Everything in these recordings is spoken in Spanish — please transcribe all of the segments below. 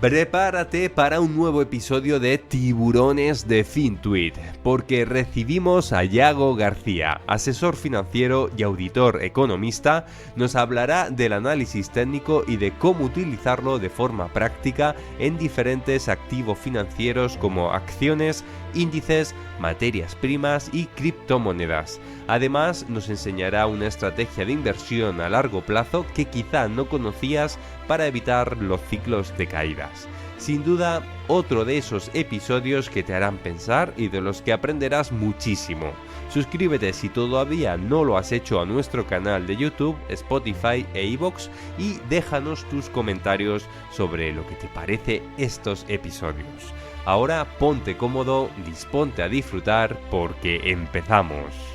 Prepárate para un nuevo episodio de Tiburones de FinTuit, porque recibimos a Yago García, asesor financiero y auditor economista. Nos hablará del análisis técnico y de cómo utilizarlo de forma práctica en diferentes activos financieros como acciones, índices, materias primas y criptomonedas. Además, nos enseñará una estrategia de inversión a largo plazo que quizá no conocías para evitar los ciclos de caídas. Sin duda, otro de esos episodios que te harán pensar y de los que aprenderás muchísimo. Suscríbete si todavía no lo has hecho a nuestro canal de YouTube, Spotify e iVoox y déjanos tus comentarios sobre lo que te parece estos episodios. Ahora ponte cómodo, disponte a disfrutar porque empezamos.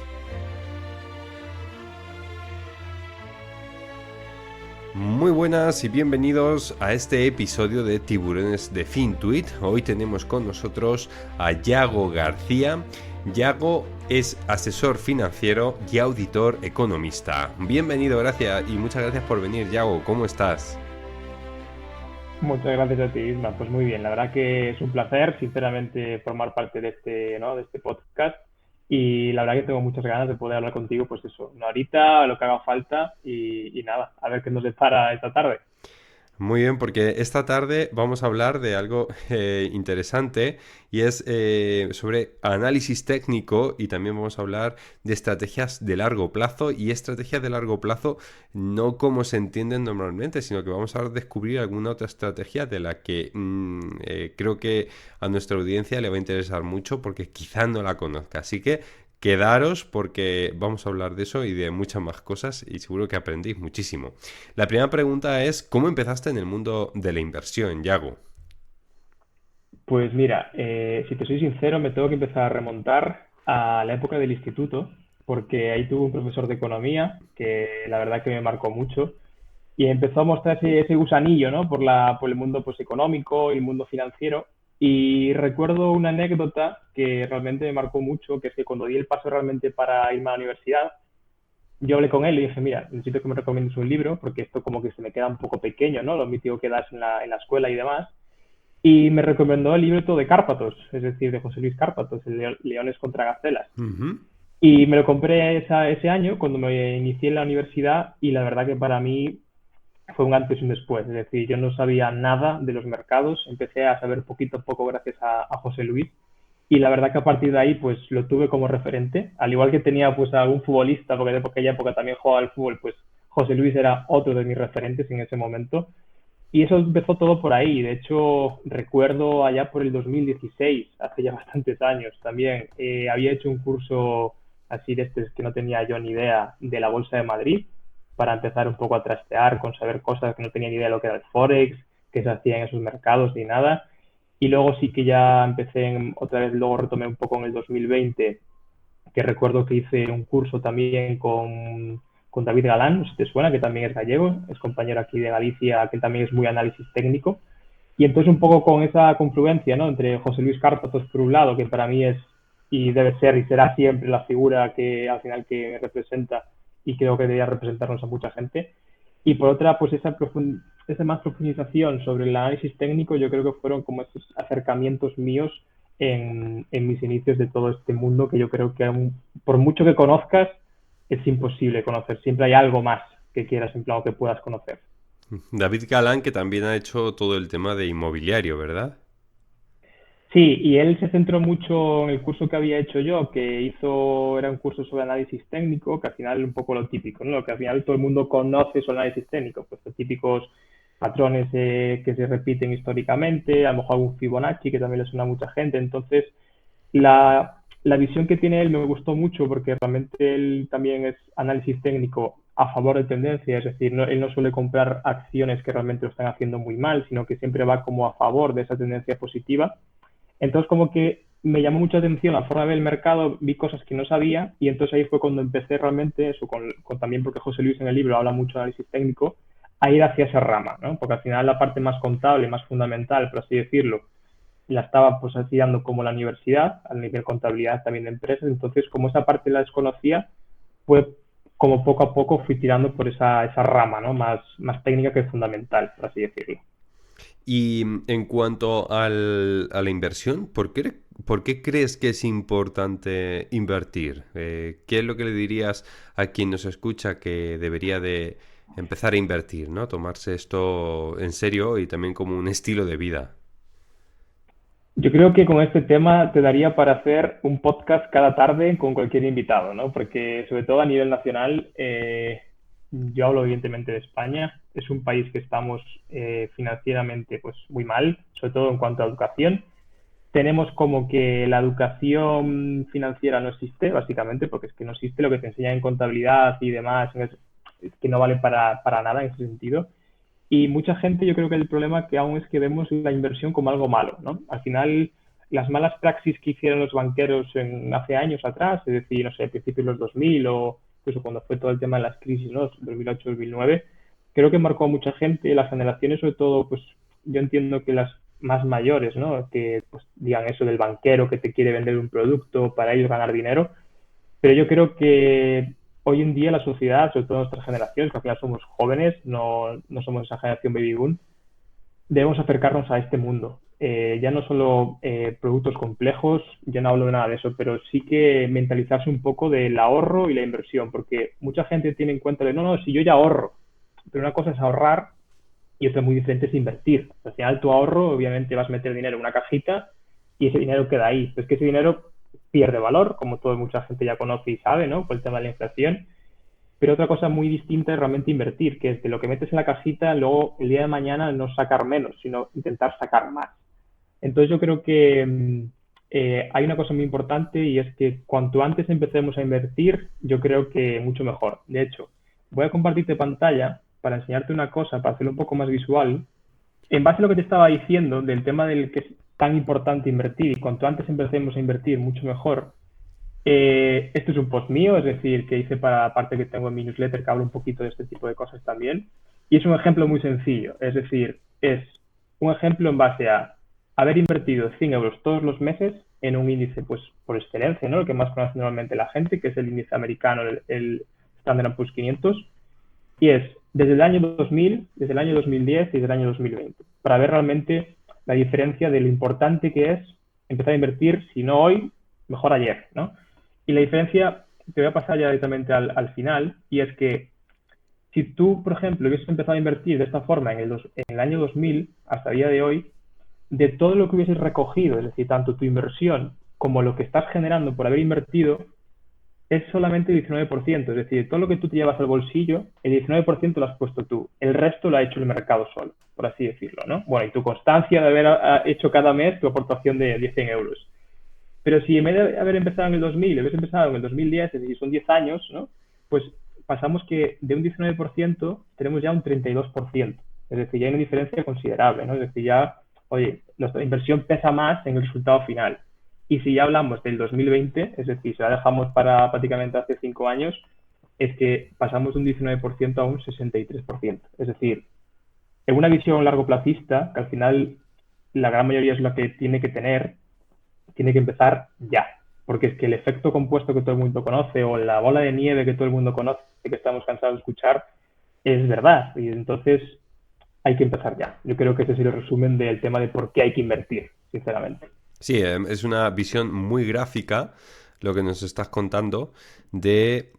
Muy buenas y bienvenidos a este episodio de Tiburones de FinTuit. Hoy tenemos con nosotros a Yago García. Yago es asesor financiero y auditor economista. Bienvenido, gracias y muchas gracias por venir, Yago. ¿Cómo estás? Muchas gracias a ti, Isma. Pues muy bien, la verdad que es un placer, sinceramente, formar parte de este podcast. Y la verdad que tengo muchas ganas de poder hablar contigo, pues eso, una horita, lo que haga falta y nada, a ver qué nos depara esta tarde. Muy bien, porque esta tarde vamos a hablar de algo interesante y es sobre análisis técnico y también vamos a hablar de estrategias de largo plazo y estrategias de largo plazo no como se entienden normalmente, sino que vamos a descubrir alguna otra estrategia de la que creo que a nuestra audiencia le va a interesar mucho porque quizá no la conozca. Así que quedaros porque vamos a hablar de eso y de muchas más cosas y seguro que aprendéis muchísimo. La primera pregunta es, ¿cómo empezaste en el mundo de la inversión, Yago? Pues mira, si te soy sincero, me tengo que empezar a remontar a la época del instituto, porque ahí tuve un profesor de economía que la verdad que me marcó mucho y empezó a mostrar ese gusanillo, ¿no? Por el mundo pues, económico y el mundo financiero. Y recuerdo una anécdota que realmente me marcó mucho, que es que cuando di el paso realmente para irme a la universidad, yo hablé con él y dije, mira, necesito que me recomiendes un libro, porque esto como que se me queda un poco pequeño, ¿no? Lo mítico que das en la escuela y demás. Y me recomendó el libro de Cárpatos, es decir, de José Luis Cárpatos, el de Leones contra Gacelas. Ujú. Y me lo compré ese año cuando me inicié en la universidad y la verdad que para mí fue un antes y un después. Es decir, yo no sabía nada de los mercados, empecé a saber poquito a poco gracias a José Luis y la verdad que a partir de ahí pues lo tuve como referente, al igual que tenía pues a algún futbolista, porque de aquella época también jugaba al fútbol, pues José Luis era otro de mis referentes en ese momento. Y eso empezó todo por ahí. De hecho, recuerdo allá por el 2016, hace ya bastantes años también, había hecho un curso así de este que no tenía yo ni idea de la Bolsa de Madrid para empezar un poco a trastear, con saber cosas que no tenía ni idea de lo que era el Forex, qué se hacía en esos mercados ni nada. Y luego sí que ya empecé otra vez, luego retomé un poco en el 2020, que recuerdo que hice un curso también con David Galán, no sé si te suena, que también es gallego, es compañero aquí de Galicia, que también es muy análisis técnico. Y entonces un poco con esa confluencia, ¿no? Entre José Luis Cárpatos por un lado, que para mí es y debe ser y será siempre la figura que al final que me representa y creo que debería representarnos a mucha gente. Y por otra, pues esa más profundización sobre el análisis técnico, yo creo que fueron como esos acercamientos míos en mis inicios de todo este mundo que yo creo que por mucho que conozcas, es imposible conocer. Siempre hay algo más que quieras, en plan, que puedas conocer. David Galán, que también ha hecho todo el tema de inmobiliario, ¿verdad? Sí, y él se centró mucho en el curso que había hecho yo, que era un curso sobre análisis técnico, que al final es un poco lo típico, ¿no? Lo que al final todo el mundo conoce sobre análisis técnico, pues los típicos patrones que se repiten históricamente, a lo mejor algún Fibonacci, que también le suena a mucha gente. Entonces, la visión que tiene él me gustó mucho porque realmente él también es análisis técnico a favor de tendencia, es decir, él no suele comprar acciones que realmente lo están haciendo muy mal, sino que siempre va como a favor de esa tendencia positiva. Entonces, como que me llamó mucha atención la forma de ver el mercado, vi cosas que no sabía y entonces ahí fue cuando empecé realmente, eso también porque José Luis en el libro habla mucho de análisis técnico, a ir hacia esa rama, ¿no? Porque al final la parte más contable, más fundamental, por así decirlo, la estaba pues así dando como la universidad, al nivel contabilidad también de empresas, entonces como esa parte la desconocía, fue como poco a poco fui tirando por esa rama, ¿no? Más técnica que fundamental, por así decirlo. Y en cuanto a la inversión, ¿por qué crees que es importante invertir? ¿Qué es lo que le dirías a quien nos escucha que debería de empezar a invertir, ¿no? Tomarse esto en serio y también como un estilo de vida. Yo creo que con este tema te daría para hacer un podcast cada tarde con cualquier invitado, ¿no? Porque sobre todo a nivel nacional, yo hablo evidentemente de España, es un país que estamos financieramente pues muy mal, sobre todo en cuanto a educación. Tenemos como que la educación financiera no existe, básicamente, porque es que no existe lo que te enseñan en contabilidad y demás, es que no vale para nada en ese sentido. Y mucha gente, yo creo que el problema que aún es que vemos la inversión como algo malo, ¿no? Al final, las malas praxis que hicieron los banqueros hace años atrás, es decir, no sé, a principios de los 2000 o incluso cuando fue todo el tema de las crisis, ¿no? 2008-2009, creo que marcó a mucha gente, las generaciones, sobre todo, pues yo entiendo que las más mayores, ¿no? Que pues, digan eso del banquero que te quiere vender un producto para ellos ganar dinero, pero yo creo que hoy en día la sociedad, sobre todo nuestras generaciones, que al final somos jóvenes, no somos esa generación baby boom, debemos acercarnos a este mundo. Ya no solo productos complejos, ya no hablo de nada de eso, pero sí que mentalizarse un poco del ahorro y la inversión, porque mucha gente tiene en cuenta de, no, no, si yo ya ahorro, pero una cosa es ahorrar y otra muy diferente es invertir. Al final tu ahorro, obviamente vas a meter dinero en una cajita y ese dinero queda ahí. Pero es que ese dinero pierde valor, como todo mucha gente ya conoce y sabe, ¿no? Por el tema de la inflación. Pero otra cosa muy distinta es realmente invertir, que es de lo que metes en la cajita, luego el día de mañana no sacar menos, sino intentar sacar más. Entonces yo creo que hay una cosa muy importante y es que cuanto antes empecemos a invertir, yo creo que mucho mejor. De hecho, voy a compartirte pantalla para enseñarte una cosa, para hacerlo un poco más visual. En base a lo que te estaba diciendo del tema del que es tan importante invertir y cuanto antes empecemos a invertir, mucho mejor. Esto es un post mío, es decir, que hice para la parte que tengo en mi newsletter que hablo un poquito de este tipo de cosas también. Y es un ejemplo muy sencillo, es decir, es un ejemplo en base a haber invertido 100 euros todos los meses en un índice, pues por excelencia, ¿no? El que más conoce normalmente la gente, que es el índice americano, el Standard Poor's 500, y es desde el año 2000, desde el año 2010 y desde el año 2020, para ver realmente la diferencia de lo importante que es empezar a invertir, si no hoy, mejor ayer, ¿no? Y la diferencia, te voy a pasar ya directamente al final, y es que si tú, por ejemplo, hubieses empezado a invertir de esta forma en el año 2000 hasta el día de hoy, de todo lo que hubieses recogido, es decir, tanto tu inversión como lo que estás generando por haber invertido, es solamente el 19%, es decir, todo lo que tú te llevas al bolsillo, el 19% lo has puesto tú, el resto lo ha hecho el mercado solo, por así decirlo, ¿no? Bueno, y tu constancia de haber hecho cada mes tu aportación de 100 euros. Pero si en vez de haber empezado en el 2000, hubiese empezado en el 2010, es decir, son 10 años, ¿no? Pues pasamos que de un 19% tenemos ya un 32%. Es decir, ya hay una diferencia considerable, ¿no? Es decir, ya, oye, nuestra inversión pesa más en el resultado final. Y si ya hablamos del 2020, es decir, si la dejamos para prácticamente hace 5 años, es que pasamos de un 19% a un 63%. Es decir, en una visión largo plazista, que al final la gran mayoría es la que tiene que empezar ya. Porque es que el efecto compuesto que todo el mundo conoce o la bola de nieve que todo el mundo conoce, que estamos cansados de escuchar, es verdad. Y entonces hay que empezar ya. Yo creo que ese es el resumen del tema de por qué hay que invertir, sinceramente. Sí, es una visión muy gráfica lo que nos estás contando de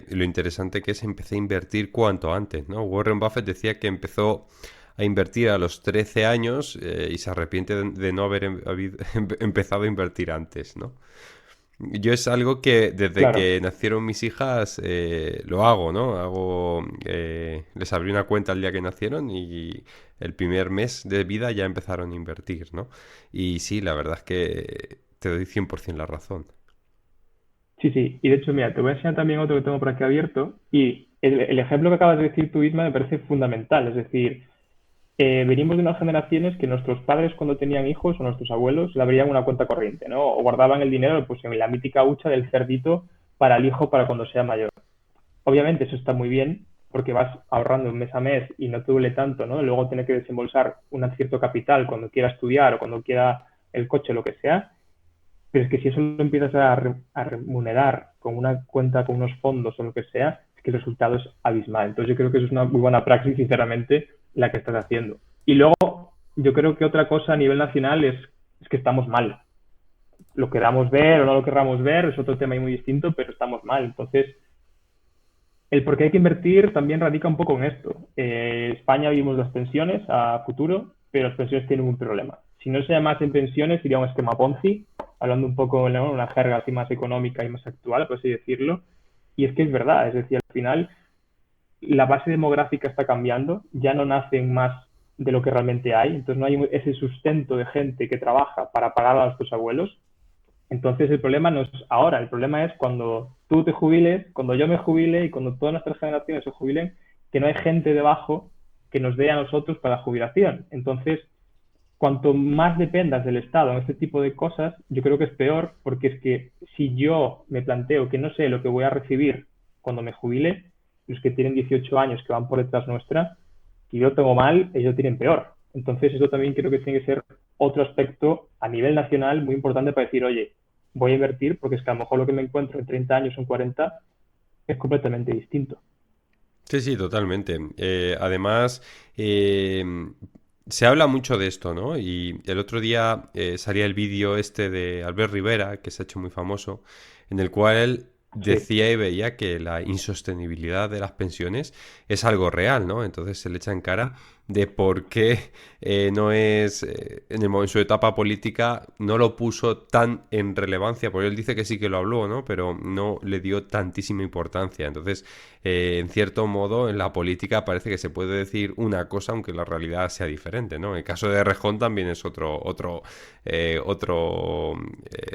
lo interesante que es empezar a invertir cuanto antes, ¿no? Warren Buffett decía que empezó a invertir a los 13 años y se arrepiente de no haber empezado a invertir antes, ¿no? Yo es algo que desde Claro, que nacieron mis hijas lo hago, ¿no? Les abrí una cuenta el día que nacieron y el primer mes de vida ya empezaron a invertir, ¿no? Y sí, la verdad es que te doy 100% la razón. sí, sí. Y de hecho, mira, te voy a enseñar también otro que tengo por aquí abierto. Y el ejemplo que acabas de decir tú misma me parece fundamental. Es decir, venimos de unas generaciones que nuestros padres cuando tenían hijos o nuestros abuelos le abrían una cuenta corriente, ¿no? O guardaban el dinero pues en la mítica hucha del cerdito para el hijo para cuando sea mayor. Obviamente eso está muy bien porque vas ahorrando mes a mes y no te duele tanto, ¿no? Luego tener que desembolsar un cierto capital cuando quiera estudiar o cuando quiera el coche, lo que sea. Pero es que si eso lo empiezas a remunerar con una cuenta, con unos fondos o lo que sea, es que el resultado es abismal. Entonces yo creo que eso es una muy buena praxis, sinceramente, la que estás haciendo. Y luego, yo creo que otra cosa a nivel nacional es que estamos mal. Lo queramos ver o no lo queramos ver es otro tema muy distinto, pero estamos mal. Entonces, el por qué hay que invertir también radica un poco en esto. España vimos las pensiones a futuro, pero las pensiones tienen un problema. Si no se llamasen pensiones, sería un esquema Ponzi, hablando un poco, ¿no?, una jerga así más económica y más actual, por así decirlo. Y es que es verdad, es decir, al final la base demográfica está cambiando, ya no nacen más de lo que realmente hay, entonces no hay ese sustento de gente que trabaja para pagar a nuestros abuelos. Entonces el problema no es ahora, el problema es cuando tú te jubiles, cuando yo me jubile y cuando todas nuestras generaciones se jubilen, que no hay gente debajo que nos dé a nosotros para la jubilación. Entonces, cuanto más dependas del Estado en este tipo de cosas, yo creo que es peor, porque es que si yo me planteo que no sé lo que voy a recibir cuando me jubile, los que tienen 18 años que van por detrás nuestra, si yo tengo mal, ellos tienen peor. Entonces, eso también creo que tiene que ser otro aspecto a nivel nacional muy importante para decir, oye, voy a invertir porque es que a lo mejor lo que me encuentro en 30 años o en 40 es completamente distinto. Sí, sí, totalmente. Además, se habla mucho de esto, ¿no? Y el otro día salía el vídeo este de Albert Rivera, que se ha hecho muy famoso, en el cual él Sí. decía y veía que la insostenibilidad de las pensiones es algo real, ¿no? Entonces se le echa en cara de por qué no es, en su etapa política, no lo puso tan en relevancia, porque él dice que sí que lo habló, ¿no? Pero no le dio tantísima importancia. Entonces, en cierto modo, en la política parece que se puede decir una cosa aunque la realidad sea diferente, ¿no? El caso de Rejón también es otro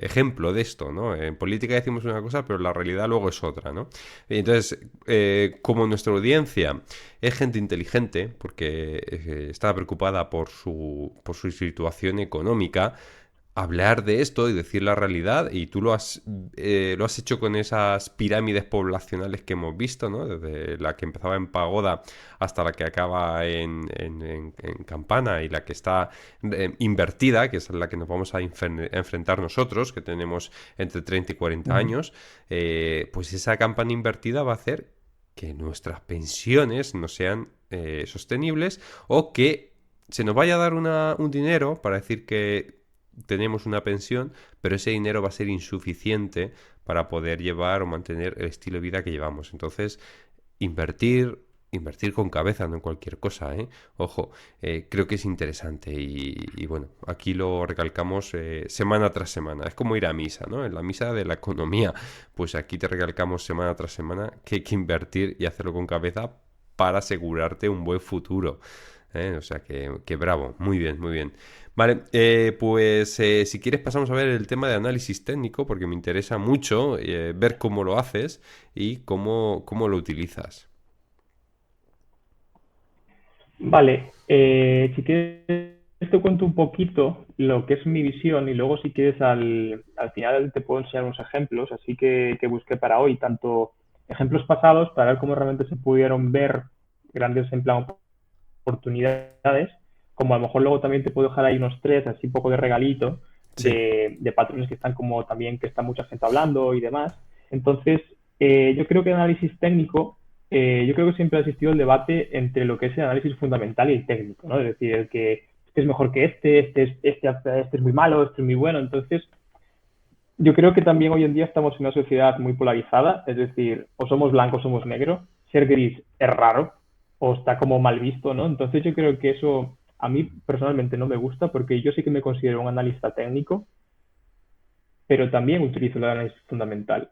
ejemplo de esto, ¿no? En política decimos una cosa, pero la realidad luego es otra, ¿no? Entonces, como nuestra audiencia es gente inteligente, porque está preocupada por su situación económica, hablar de esto y decir la realidad, y tú lo has hecho con esas pirámides poblacionales que hemos visto, ¿no? Desde la que empezaba en Pagoda hasta la que acaba en Campana, y la que está invertida, que es la que nos vamos a enfrentar nosotros, que tenemos entre 30 y 40 Ujú. años, pues esa campana invertida va a hacer que nuestras pensiones no sean sostenibles, o que se nos vaya a dar un dinero para decir que tenemos una pensión, pero ese dinero va a ser insuficiente para poder llevar o mantener el estilo de vida que llevamos. Entonces, invertir con cabeza, no en cualquier cosa, ¿eh? Ojo, creo que es interesante, y bueno, aquí lo recalcamos semana tras semana. Es como ir a misa, ¿no? En la misa de la economía, pues aquí te recalcamos semana tras semana que hay que invertir y hacerlo con cabeza para asegurarte un buen futuro. O sea que bravo, muy bien, muy bien. Vale, pues si quieres pasamos a ver el tema de análisis técnico, porque me interesa mucho ver cómo lo haces y cómo lo utilizas. Vale, si quieres te cuento un poquito lo que es mi visión y luego si quieres al final te puedo enseñar unos ejemplos, así que busqué para hoy, tanto ejemplos pasados para ver cómo realmente se pudieron ver grandes en plan oportunidades, como a lo mejor luego también te puedo dejar ahí unos tres, así un poco de regalito, Sí. de patrones que están como también, que está mucha gente hablando y demás. Entonces, yo creo que el análisis técnico, yo creo que siempre ha existido el debate entre lo que es el análisis fundamental y el técnico, ¿no? Es decir, el que este es mejor que este es muy malo, este es muy bueno. Entonces, yo creo que también hoy en día estamos en una sociedad muy polarizada, es decir, o somos blancos o somos negros. Ser gris es raro o está como mal visto, ¿no? Entonces yo creo que eso a mí personalmente no me gusta porque yo sí que me considero un analista técnico, pero también utilizo el análisis fundamental.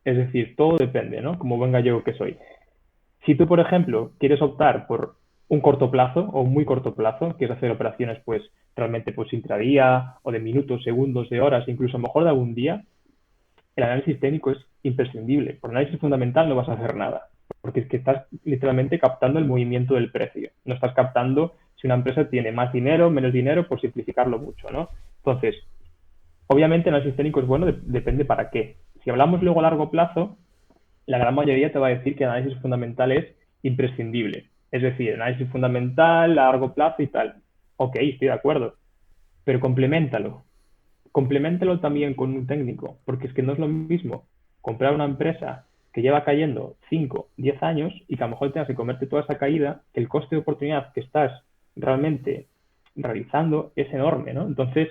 Es decir, todo depende, ¿no? Como venga yo que soy. Si tú, por ejemplo, quieres optar por un corto plazo o un muy corto plazo, quieres hacer operaciones pues realmente pues intradía o de minutos, segundos, de horas, incluso a lo mejor de algún día, el análisis técnico es imprescindible. Por análisis fundamental no vas a hacer nada, porque es que estás literalmente captando el movimiento del precio. No estás captando si una empresa tiene más dinero, menos dinero, por simplificarlo mucho, ¿no? Entonces, obviamente el análisis técnico es bueno, depende para qué. Si hablamos luego a largo plazo, la gran mayoría te va a decir que el análisis fundamental es imprescindible. Es decir, análisis fundamental a largo plazo y tal. Ok, estoy de acuerdo, pero compleméntalo también con un técnico, porque es que no es lo mismo comprar una empresa que lleva cayendo 5, 10 años y que a lo mejor tengas que comerte toda esa caída, que el coste de oportunidad que estás realmente realizando es enorme, ¿no? Entonces,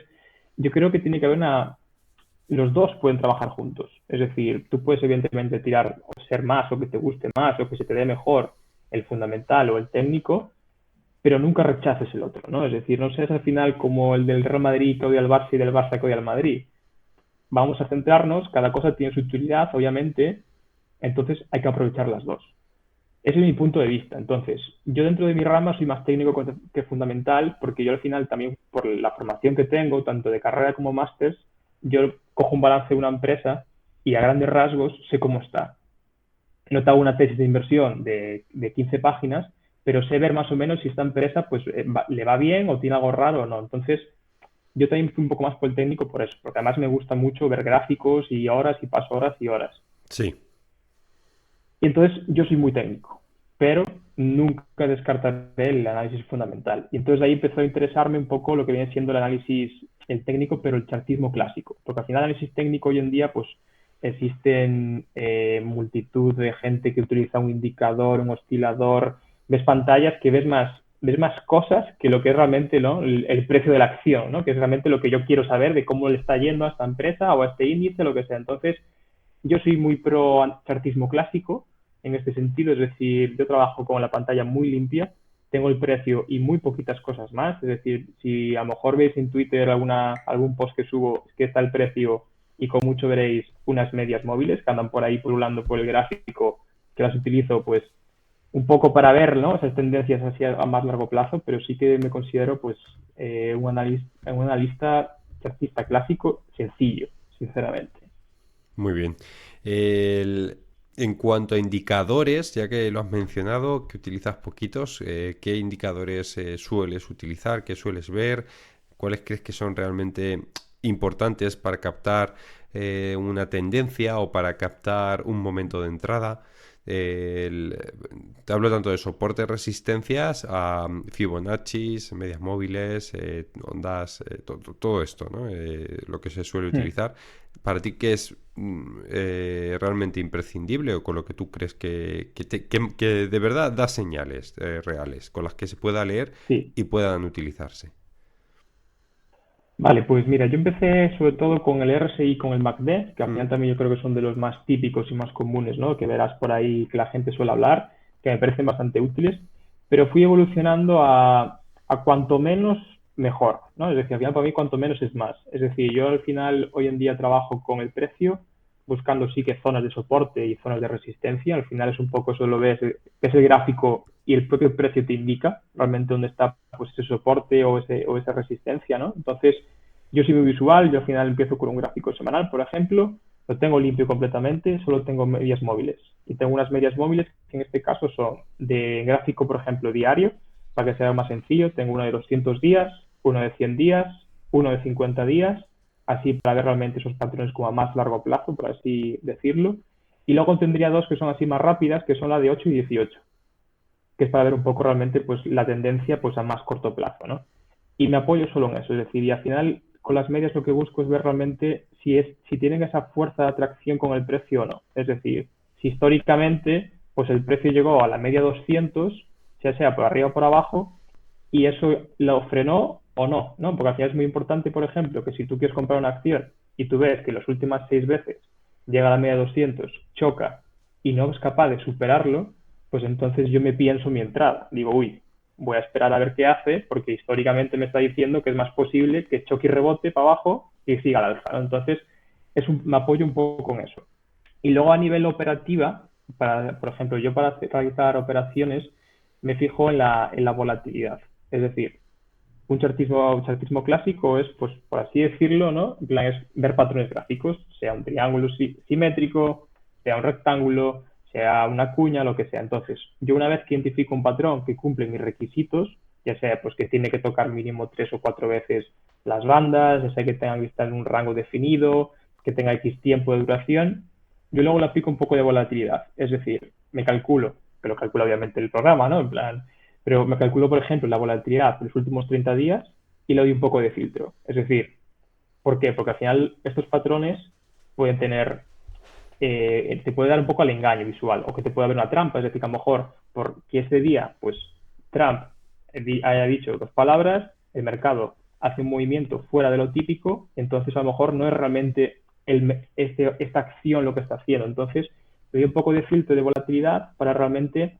yo creo que tiene que haber los dos pueden trabajar juntos. Es decir, tú puedes evidentemente tirar o ser más o que te guste más o que se te dé mejor el fundamental o el técnico, pero nunca rechaces el otro, ¿no? Es decir, no seas al final como el del Real Madrid que odia al Barça y del Barça que odia al Madrid. Vamos a centrarnos, cada cosa tiene su utilidad, obviamente, entonces hay que aprovechar las dos. Ese es mi punto de vista. Entonces, yo dentro de mi rama soy más técnico que fundamental, porque yo al final también, por la formación que tengo, tanto de carrera como máster, yo cojo un balance de una empresa y a grandes rasgos sé cómo está. No te hago una tesis de inversión de 15 páginas, pero sé ver más o menos si esta empresa pues le va bien o tiene algo raro o no. Entonces, yo también fui un poco más por el técnico por eso, porque además me gusta mucho ver gráficos y horas y paso horas y horas. Sí. Y entonces yo soy muy técnico, pero nunca descartaré el análisis fundamental. Y entonces ahí empezó a interesarme un poco lo que viene siendo el análisis, el técnico, pero el chartismo clásico. Porque al final el análisis técnico hoy en día, pues existen multitud de gente que utiliza un indicador, un oscilador, ves pantallas que ves más cosas que lo que es realmente, ¿no? el precio de la acción, ¿no? Que es realmente lo que yo quiero saber de cómo le está yendo a esta empresa o a este índice, lo que sea. Entonces, yo soy muy pro chartismo clásico en este sentido, es decir, yo trabajo con la pantalla muy limpia, tengo el precio y muy poquitas cosas más, es decir, si a lo mejor veis en Twitter algún post que subo que está el precio y con mucho veréis unas medias móviles que andan por ahí pululando por el gráfico, que las utilizo pues un poco para ver, ¿no? Esas tendencias así a más largo plazo, pero sí que me considero pues un analista chartista clásico sencillo, sinceramente. Muy bien. En cuanto a indicadores, ya que lo has mencionado, que utilizas poquitos, ¿qué indicadores sueles utilizar? ¿Qué sueles ver? ¿Cuáles crees que son realmente importantes para captar una tendencia o para captar un momento de entrada? El- Te hablo tanto de soporte, resistencias, a Fibonacci, medias móviles, ondas, todo esto, ¿no? Lo que se suele Hmm. utilizar. Para ti, ¿qué es realmente imprescindible o con lo que tú crees que de verdad da señales reales con las que se pueda leer Sí, y puedan utilizarse? vale, pues mira, yo empecé sobre todo con el RSI y con el MACD, que al Mm. final también yo creo que son de los más típicos y más comunes, ¿no? Que verás por ahí que la gente suele hablar, que me parecen bastante útiles, pero fui evolucionando a cuanto menos mejor, ¿no? Es decir, al final para mí cuanto menos es más. Es decir, yo al final hoy en día trabajo con el precio, buscando sí que zonas de soporte y zonas de resistencia. Al final es un poco eso lo ves el gráfico y el propio precio te indica realmente dónde está pues ese soporte o esa resistencia, ¿no? Entonces, yo soy muy visual, yo al final empiezo con un gráfico semanal, por ejemplo, lo tengo limpio completamente, solo tengo medias móviles. Y tengo unas medias móviles que en este caso son de gráfico, por ejemplo, diario, para que sea más sencillo. Tengo uno de 200 días, uno de 100 días, uno de 50 días, así para ver realmente esos patrones como a más largo plazo, por así decirlo. Y luego tendría dos que son así más rápidas, que son la de 8 y 18, que es para ver un poco realmente pues la tendencia pues a más corto plazo, ¿no? Y me apoyo solo en eso, es decir, y al final con las medias lo que busco es ver realmente si tienen esa fuerza de atracción con el precio o no. Es decir, si históricamente pues el precio llegó a la media 200, ya sea por arriba o por abajo, y eso lo frenó o no, ¿no? Porque al final es muy importante, por ejemplo, que si tú quieres comprar una acción y tú ves que las últimas 6 veces llega a la media 200, choca y no es capaz de superarlo, pues entonces yo me pienso mi entrada. Digo, uy, voy a esperar a ver qué hace, porque históricamente me está diciendo que es más posible que choque y rebote para abajo y siga al alza, ¿no? Entonces, me apoyo un poco con eso. Y luego a nivel operativa, por ejemplo, yo para realizar operaciones me fijo en la volatilidad. Es decir, un chartismo clásico es, pues, por así decirlo, ¿no? En plan, es ver patrones gráficos, sea un triángulo simétrico, sea un rectángulo, sea una cuña, lo que sea. Entonces, yo una vez que identifico un patrón que cumple mis requisitos, ya sea pues que tiene que tocar mínimo 3 o 4 veces las bandas, ya sea que tenga que estar en un rango definido, que tenga X tiempo de duración, yo luego le aplico un poco de volatilidad. Es decir, me calculo, que lo calcula obviamente el programa, ¿no? En plan, pero me calculo, por ejemplo, la volatilidad de los últimos 30 días y le doy un poco de filtro. Es decir, ¿por qué? Porque al final estos patrones pueden tener, te puede dar un poco al engaño visual o que te puede haber una trampa. Es decir, que a lo mejor porque ese día, pues Trump haya dicho 2 palabras el mercado hace un movimiento fuera de lo típico, entonces a lo mejor no es realmente esta acción lo que está haciendo. Entonces, le doy un poco de filtro de volatilidad para realmente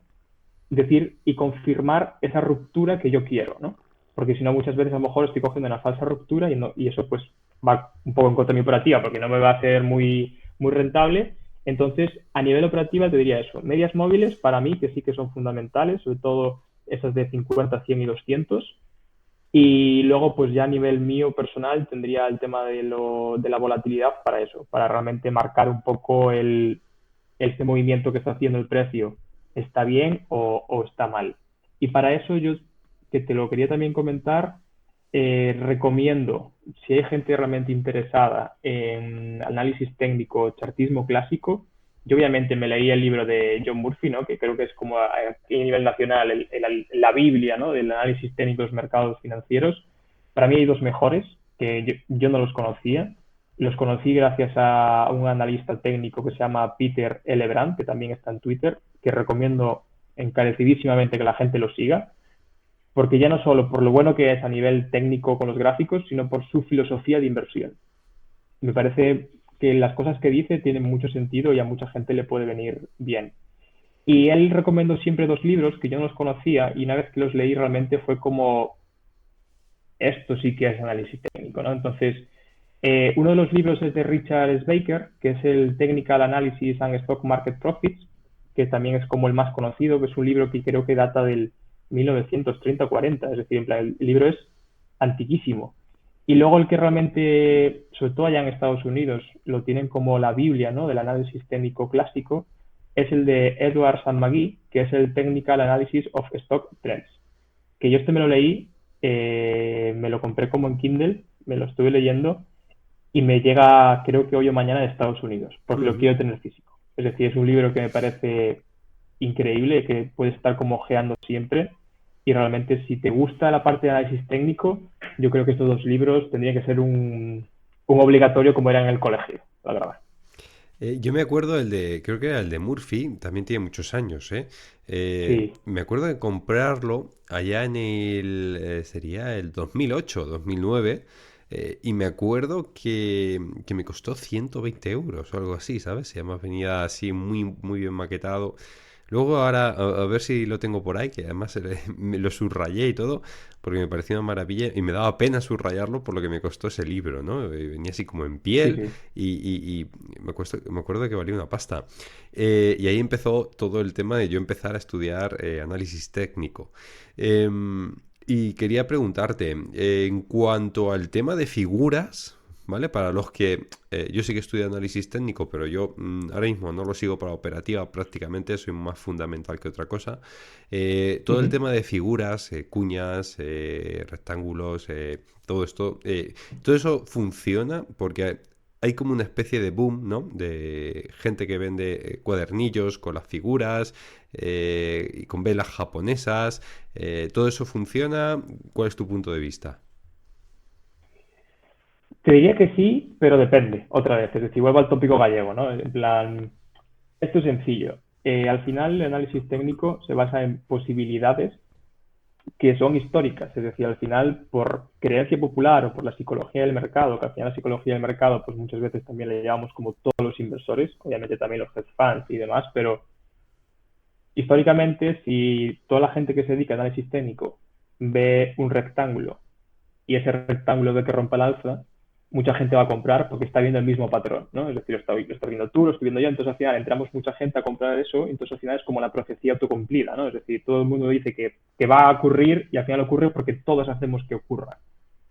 decir y confirmar esa ruptura que yo quiero, ¿no? Porque si no, muchas veces a lo mejor estoy cogiendo una falsa ruptura y eso pues va un poco en contra de mi operativa porque no me va a hacer muy rentable. Entonces, a nivel operativa te diría eso. Medias móviles para mí que sí que son fundamentales, sobre todo esas de 50, 100 y 200. Y luego, pues ya a nivel mío personal, tendría el tema de la volatilidad para eso, para realmente marcar un poco este movimiento que está haciendo el precio, está bien o está mal. Y para eso yo, que te lo quería también comentar, recomiendo, si hay gente realmente interesada en análisis técnico, chartismo clásico, yo obviamente me leí el libro de John Murphy, ¿no? Que creo que es como a nivel nacional la Biblia, ¿no? Del análisis técnico de los mercados financieros. Para mí hay dos mejores, que yo no los conocía. Los conocí gracias a un analista técnico que se llama Peter L. Brand, que también está en Twitter, que recomiendo encarecidísimamente que la gente lo siga, porque ya no solo por lo bueno que es a nivel técnico con los gráficos, sino por su filosofía de inversión. Me parece que las cosas que dice tienen mucho sentido y a mucha gente le puede venir bien. Y él recomendó siempre dos libros que yo no los conocía y una vez que los leí realmente fue como, esto sí que es análisis técnico, ¿no? Entonces, uno de los libros es de Richard Baker, que es el Technical Analysis and Stock Market Profits, que también es como el más conocido, que es un libro que creo que data del 1930 o 40, es decir, en plan, el libro es antiquísimo. Y luego el que realmente, sobre todo allá en Estados Unidos, lo tienen como la Biblia, ¿no? Del análisis técnico clásico, es el de Edward St. McGee, que es el Technical Analysis of Stock Trends. Que yo me lo leí, me lo compré como en Kindle, me lo estuve leyendo y me llega, creo que hoy o mañana de Estados Unidos, porque lo quiero tener físico. Es decir, es un libro que me parece increíble, que puedes estar como ojeando siempre. Y realmente, si te gusta la parte de análisis técnico, yo creo que estos dos libros tendrían que ser un obligatorio como era en el colegio, la verdad. Yo me acuerdo creo que era el de Murphy, también tiene muchos años, ¿eh? Sí. Me acuerdo de comprarlo allá sería el 2008, 2009, y me acuerdo que me costó 120 euros o algo así, ¿sabes? Si además venía así muy, muy bien maquetado. Luego ahora, a ver si lo tengo por ahí, que además me lo subrayé y todo, porque me pareció una maravilla y me daba pena subrayarlo por lo que me costó ese libro, ¿no? Venía así como en Sí, piel sí. y me acuerdo que valía una pasta. Y ahí empezó todo el tema de yo empezar a estudiar análisis técnico. Y quería preguntarte, en cuanto al tema de figuras, ¿vale? Para los que yo sí que estudio análisis técnico, pero yo ahora mismo no lo sigo para operativa prácticamente, soy más fundamental que otra cosa. Todo el Ujú. tema de figuras, cuñas, rectángulos, todo eso funciona porque hay como una especie de boom, ¿no? De gente que vende cuadernillos con las figuras y con velas japonesas. ¿Todo eso funciona? ¿Cuál es tu punto de vista? Te diría que sí, pero depende, otra vez. Es decir, vuelvo al tópico gallego, ¿no? En plan, esto es sencillo. Al final, el análisis técnico se basa en posibilidades que son históricas, es decir, al final, por creencia popular o por la psicología del mercado, que al final la psicología del mercado, pues muchas veces también le llamamos como todos los inversores, obviamente también los hedge funds y demás, pero históricamente, si toda la gente que se dedica a análisis técnico ve un rectángulo y ese rectángulo ve que rompe el alza, mucha gente va a comprar porque está viendo el mismo patrón, ¿no? Es decir, lo está viendo tú, lo estoy viendo yo, entonces al final entramos mucha gente a comprar eso, y entonces al final es como la profecía autocumplida, ¿no? Es decir, todo el mundo dice que va a ocurrir y al final ocurre porque todos hacemos que ocurra.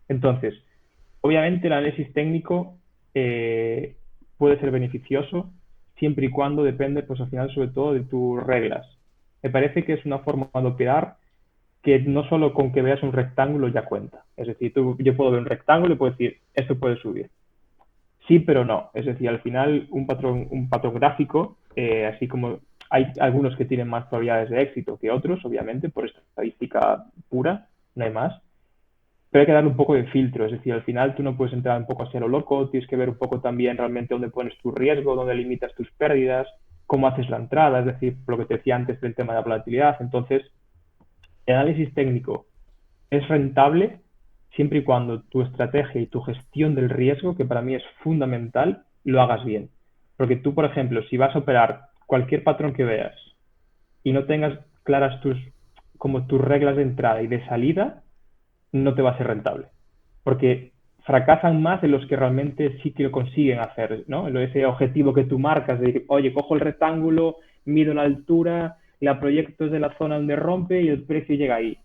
Entonces, obviamente el análisis técnico puede ser beneficioso siempre y cuando depende, pues al final, sobre todo de tus reglas. Me parece que es una forma de operar que no solo con que veas un rectángulo ya cuenta. Es decir, yo puedo ver un rectángulo y puedo decir, esto puede subir. Sí, pero no. Es decir, al final un patrón gráfico, así como hay algunos que tienen más probabilidades de éxito que otros, obviamente, por estadística pura, no hay más, pero hay que darle un poco de filtro, es decir, al final tú no puedes entrar un poco hacia lo loco, tienes que ver un poco también realmente dónde pones tu riesgo, dónde limitas tus pérdidas, cómo haces la entrada, es decir, lo que te decía antes del tema de la volatilidad. Entonces, el análisis técnico es rentable siempre y cuando tu estrategia y tu gestión del riesgo, que para mí es fundamental, lo hagas bien. Porque tú, por ejemplo, si vas a operar cualquier patrón que veas y no tengas claras como tus reglas de entrada y de salida, no te va a ser rentable. Porque fracasan más de los que realmente sí que lo consiguen hacer, ¿no? Ese objetivo que tú marcas de, oye, cojo el rectángulo, mido la altura, la proyecto desde la zona donde rompe y el precio llega ahí.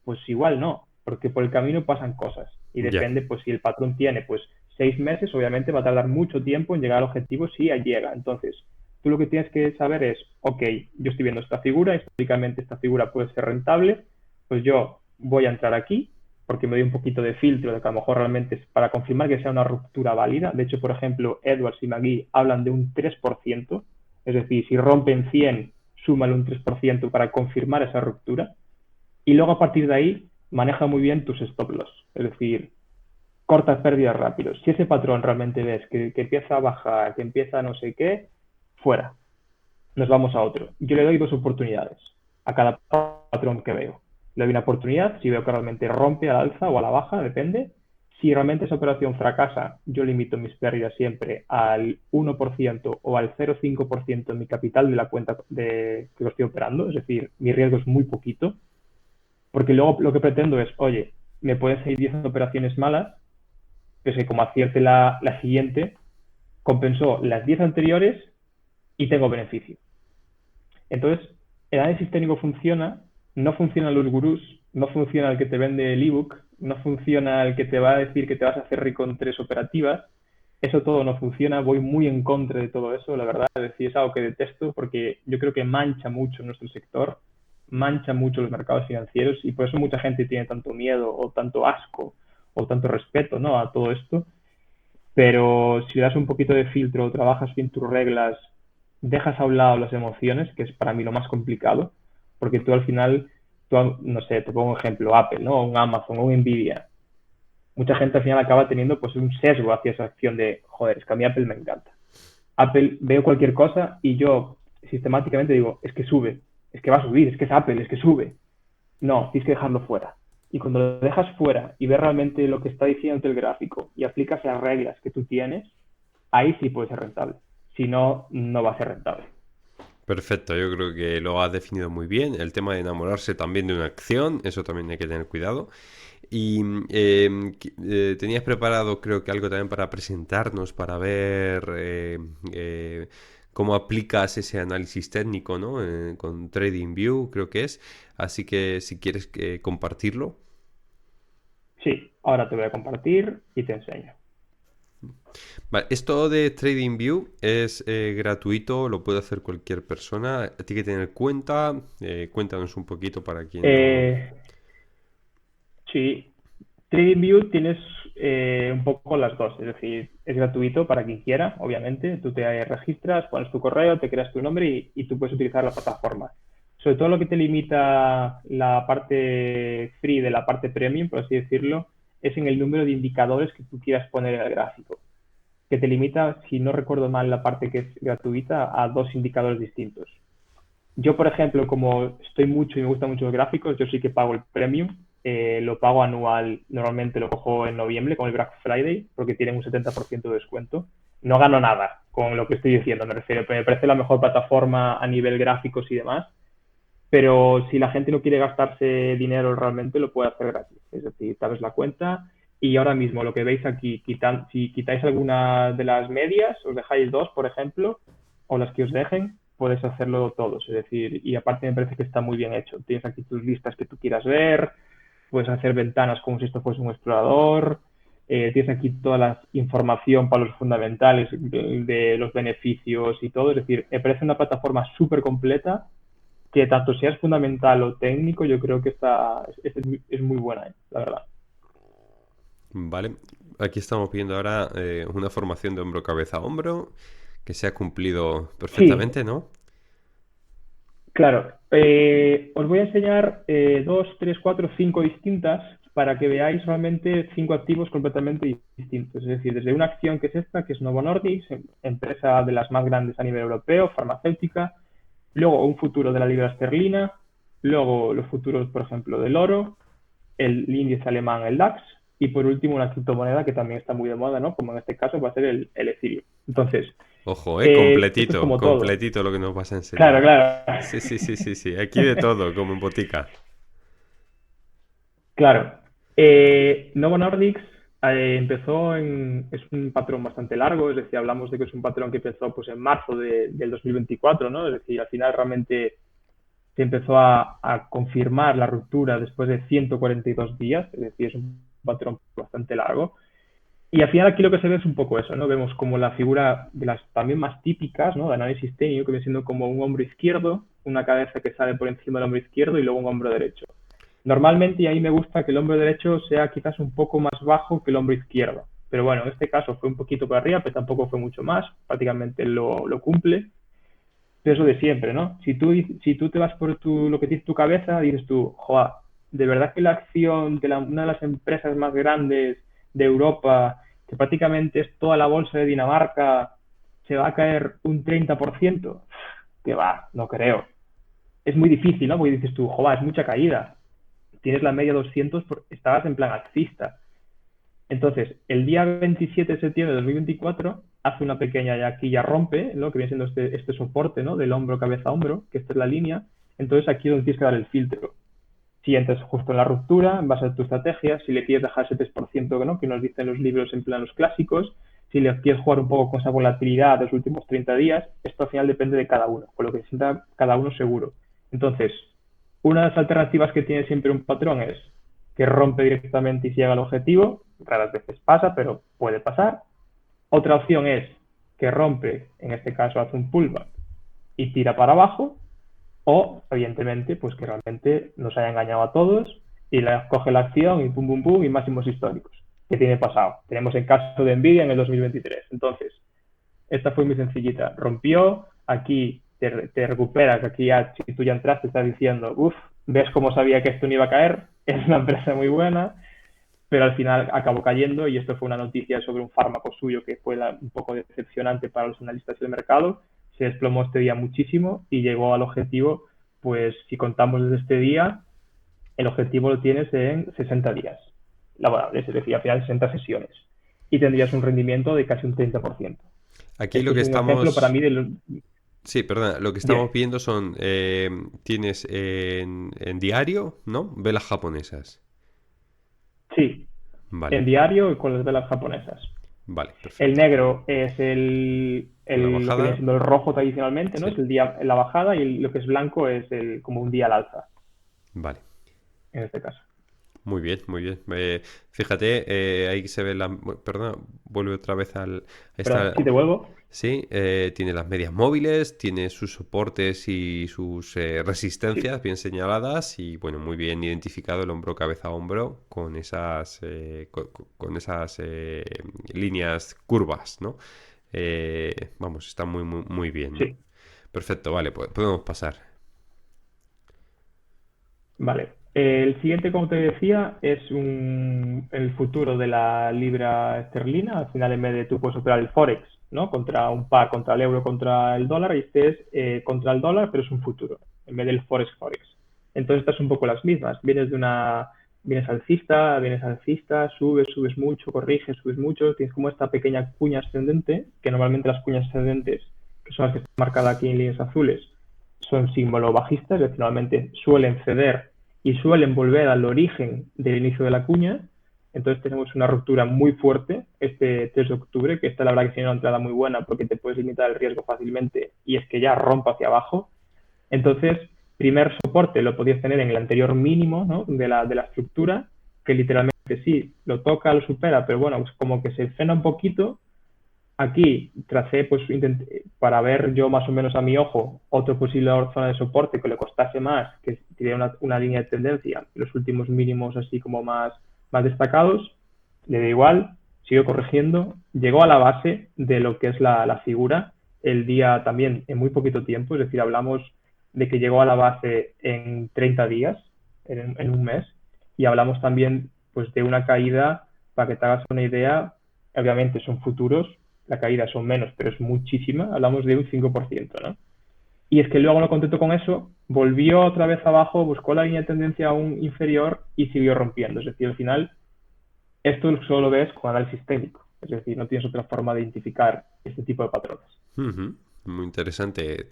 Pues igual no, porque por el camino pasan cosas y Ya. depende, pues si el patrón tiene pues 6 meses, obviamente va a tardar mucho tiempo en llegar al objetivo si llega. Entonces, tú lo que tienes que saber es, ok, yo estoy viendo esta figura, históricamente esta figura puede ser rentable, pues yo voy a entrar aquí porque me doy un poquito de filtro de que a lo mejor realmente es para confirmar que sea una ruptura válida. De hecho, por ejemplo, Edwards y Magui hablan de un 3%, es decir, si rompen 100, súmale un 3% para confirmar esa ruptura. Y luego a partir de ahí, maneja muy bien tus stop loss, es decir, cortas pérdidas rápidos. Si ese patrón realmente ves que empieza a bajar, que empieza a no sé qué, fuera, nos vamos a otro. Yo le doy 2 oportunidades a cada patrón que veo. Le doy una oportunidad, si veo que realmente rompe al alza o a la baja, depende. Si realmente esa operación fracasa, yo limito mis pérdidas siempre al 1% o al 0,5% en mi capital de la cuenta que lo estoy operando, es decir, mi riesgo es muy poquito, porque luego lo que pretendo es, oye, me pueden salir 10 operaciones malas, que es como acierte la siguiente, compensó las 10 anteriores y tengo beneficio. Entonces, el análisis técnico funciona, no funcionan los gurús, no funciona el que te vende el ebook, no funciona el que te va a decir que te vas a hacer rico en 3 operativas. Eso todo no funciona, voy muy en contra de todo eso, la verdad. Es decir, es algo que detesto porque yo creo que mancha mucho nuestro sector, mancha mucho los mercados financieros y por eso mucha gente tiene tanto miedo o tanto asco o tanto respeto, ¿no?, a todo esto. Pero si le das un poquito de filtro, trabajas bien tus reglas, dejas a un lado las emociones, que es para mí lo más complicado, porque tú al final, no sé, te pongo un ejemplo, Apple, ¿no? Un Amazon, o un Nvidia. Mucha gente al final acaba teniendo pues un sesgo hacia esa acción de, joder, es que a mí Apple me encanta. Apple, veo cualquier cosa y yo sistemáticamente digo, es que sube, es que va a subir, es que es Apple, es que sube. No, tienes que dejarlo fuera. Y cuando lo dejas fuera y ves realmente lo que está diciendo el gráfico y aplicas las reglas que tú tienes, ahí sí puede ser rentable. Si no, no va a ser rentable. Perfecto, yo creo que lo has definido muy bien. El tema de enamorarse también de una acción, eso también hay que tener cuidado. Y tenías preparado, creo que algo también para presentarnos, para ver cómo aplicas ese análisis técnico, ¿no? Con TradingView, creo que es. Así que si quieres compartirlo. Sí, ahora te voy a compartir y te enseño. Vale, esto de TradingView es gratuito, lo puede hacer cualquier persona. Tiene que tener cuenta. Cuéntanos un poquito para quien no. Eh, sí, TradingView tienes un poco las dos, es decir, es gratuito para quien quiera, obviamente. Tú te registras, pones tu correo, te creas tu nombre y tú puedes utilizar la plataforma. Sobre todo lo que te limita la parte free de la parte premium, por así decirlo, es en el número de indicadores que tú quieras poner en el gráfico, que te limita, si no recuerdo mal, la parte que es gratuita a 2 indicadores distintos. Yo, por ejemplo, como estoy mucho y me gustan mucho los gráficos, yo sí que pago el premium. Lo pago anual, normalmente lo cojo en noviembre con el Black Friday, porque tienen un 70% de descuento. No gano nada con lo que estoy diciendo, me refiero, me parece la mejor plataforma a nivel gráficos y demás, pero si la gente no quiere gastarse dinero realmente, lo puede hacer gratis. Es decir, te abres la cuenta y ahora mismo lo que veis aquí, si quitáis alguna de las medias, os dejáis dos, por ejemplo, o las que os dejen, podéis hacerlo todos. Es decir, y aparte me parece que está muy bien hecho. Tienes aquí tus listas que tú quieras ver, puedes hacer ventanas como si esto fuese un explorador, tienes aquí toda la información para los fundamentales de los beneficios y todo. Es decir, me parece una plataforma súper completa que tanto seas fundamental o técnico, yo creo que es muy buena, la verdad. Vale, aquí estamos viendo ahora una formación de hombro, cabeza, hombro, que se ha cumplido Sí, perfectamente, ¿no? claro. Os voy a enseñar 2, 3, 4, 5 distintas para que veáis realmente 5 activos completamente distintos. Es decir, desde una acción que es esta, que es Novo Nordisk, empresa de las más grandes a nivel europeo, farmacéutica, luego un futuro de la libra esterlina, luego los futuros, por ejemplo, del oro, el índice alemán, el DAX, y por último una criptomoneda que también está muy de moda, ¿no? Como en este caso va a ser el Ethereum. Entonces, Ojo, esto es completito, como todo. completito lo que nos vas a Claro, enseñar. claro. Sí, sí, sí, sí, sí. Aquí de todo, como en botica. Claro. Novo Nordics es un patrón bastante largo, es decir, hablamos de que es un patrón que empezó pues, en marzo del 2024, ¿no? Es decir, al final realmente se empezó a confirmar la ruptura después de 142 días, es decir, es un patrón bastante largo. Y al final aquí lo que se ve es un poco eso, ¿no? Vemos como la figura de las también más típicas, ¿no? De análisis técnico, que viene siendo como un hombro izquierdo, una cabeza que sale por encima del hombro izquierdo y luego un hombro derecho. Normalmente, y a mí me gusta que el hombro derecho sea quizás un poco más bajo que el hombro izquierdo. Pero bueno, en este caso fue un poquito para arriba, pero tampoco fue mucho más, prácticamente lo cumple. Pero eso de siempre, ¿no? Si tú te vas por lo que dice tu cabeza, dices tú, joa, de verdad que la acción de una de las empresas más grandes de Europa, que prácticamente es toda la bolsa de Dinamarca, se va a caer un 30%. Que va, no creo. Es muy difícil, ¿no? Porque dices tú, joa, es mucha caída. Tienes la media 200, estabas en plan alcista. Entonces, el día 27 de septiembre de 2024 hace una pequeña, y aquí ya rompe, ¿no? Que viene siendo este soporte, ¿no? Del hombro, cabeza, hombro, que esta es la línea. Entonces, aquí es donde tienes que dar el filtro. Si entras justo en la ruptura, en base a tu estrategia, si le quieres dejar ese 3%, ¿no? Que nos dicen los libros en plan los clásicos, si le quieres jugar un poco con esa volatilidad de los últimos 30 días, esto al final depende de cada uno, con lo que sienta cada uno seguro. Entonces, una de las alternativas que tiene siempre un patrón es que rompe directamente y llega al objetivo, raras veces pasa, pero puede pasar. Otra opción es que rompe, en este caso hace un pullback y tira para abajo, o evidentemente pues que realmente nos haya engañado a todos y coge la acción y pum pum pum y máximos históricos. ¿Qué tiene pasado? Tenemos el caso de Nvidia en el 2023. Entonces, esta fue muy sencillita. Rompió, aquí te recuperas, aquí ya, si tú ya entraste, estás diciendo, uff, ves cómo sabía que esto no iba a caer, es una empresa muy buena, pero al final acabó cayendo y esto fue una noticia sobre un fármaco suyo que fue un poco decepcionante para los analistas del mercado. Se desplomó este día muchísimo y llegó al objetivo, pues si contamos desde este día, el objetivo lo tienes en 60 días laborables, es decir, al final 60 sesiones y tendrías un rendimiento de casi un 30%. Aquí lo Esto que es un ejemplo para estamos... mí de los... Sí, perdona, lo que estamos Dime. viendo son... tienes en diario, ¿no? Velas japonesas. Sí, Vale, en diario y con las velas japonesas. vale, El perfecto. negro es La lo que viene bajada, siendo el rojo tradicionalmente, ¿no? sí, Es el día en la bajada y lo que es blanco es como un día al alza, vale. en este caso. Muy bien, muy bien. Fíjate, ahí se ve la... Perdona, vuelve otra vez al... Perdón, Esta, si te vuelvo. sí, tiene las medias móviles, tiene sus soportes y sus Sí, resistencias bien señaladas y, bueno, muy bien identificado el hombro, cabeza, hombro con esas, con esas líneas curvas, ¿no? Vamos, está muy, muy, muy bien, ¿no? sí. Perfecto, vale, pues podemos pasar. Vale. El siguiente, como te decía, es el futuro de la libra esterlina. Al final, en vez de tú puedes operar el Forex, ¿no? Contra un par, contra el euro, contra el dólar, y este es contra el dólar, pero es un futuro, en vez del Forex. Entonces, estas son un poco las mismas. Vienes alcista, subes mucho, corriges, subes mucho, tienes como esta pequeña cuña ascendente, que normalmente las cuñas ascendentes, que son las que están marcadas aquí en líneas azules, son símbolo bajista, es decir, normalmente suelen ceder y suelen volver al origen del inicio de la cuña. Entonces tenemos una ruptura muy fuerte este 3 de octubre, que esta la verdad que tiene una entrada muy buena porque te puedes limitar el riesgo fácilmente y es que ya rompa hacia abajo. Entonces, primer soporte lo podías tener en el anterior mínimo, ¿no? de la estructura, que literalmente sí, lo toca, lo supera, pero bueno, pues como que se frena un poquito. Aquí tracé, pues, para ver yo más o menos a mi ojo otro posible zona de soporte que le costase más, que tiene una línea de tendencia, los últimos mínimos así como más destacados, le da igual, sigo corrigiendo, llegó a la base de lo que es la figura el día también en muy poquito tiempo, es decir, hablamos de que llegó a la base en 30 días, en un mes, y hablamos también pues de una caída, para que te hagas una idea, obviamente son futuros, la caída son menos, pero es muchísima, hablamos de un 5%, ¿no? Y es que luego, no contento con eso, volvió otra vez abajo, buscó la línea de tendencia aún inferior y siguió rompiendo. Es decir, al final Esto solo lo ves con análisis técnico, es decir, no tienes otra forma de identificar este tipo de patrones. Ujú. Muy interesante.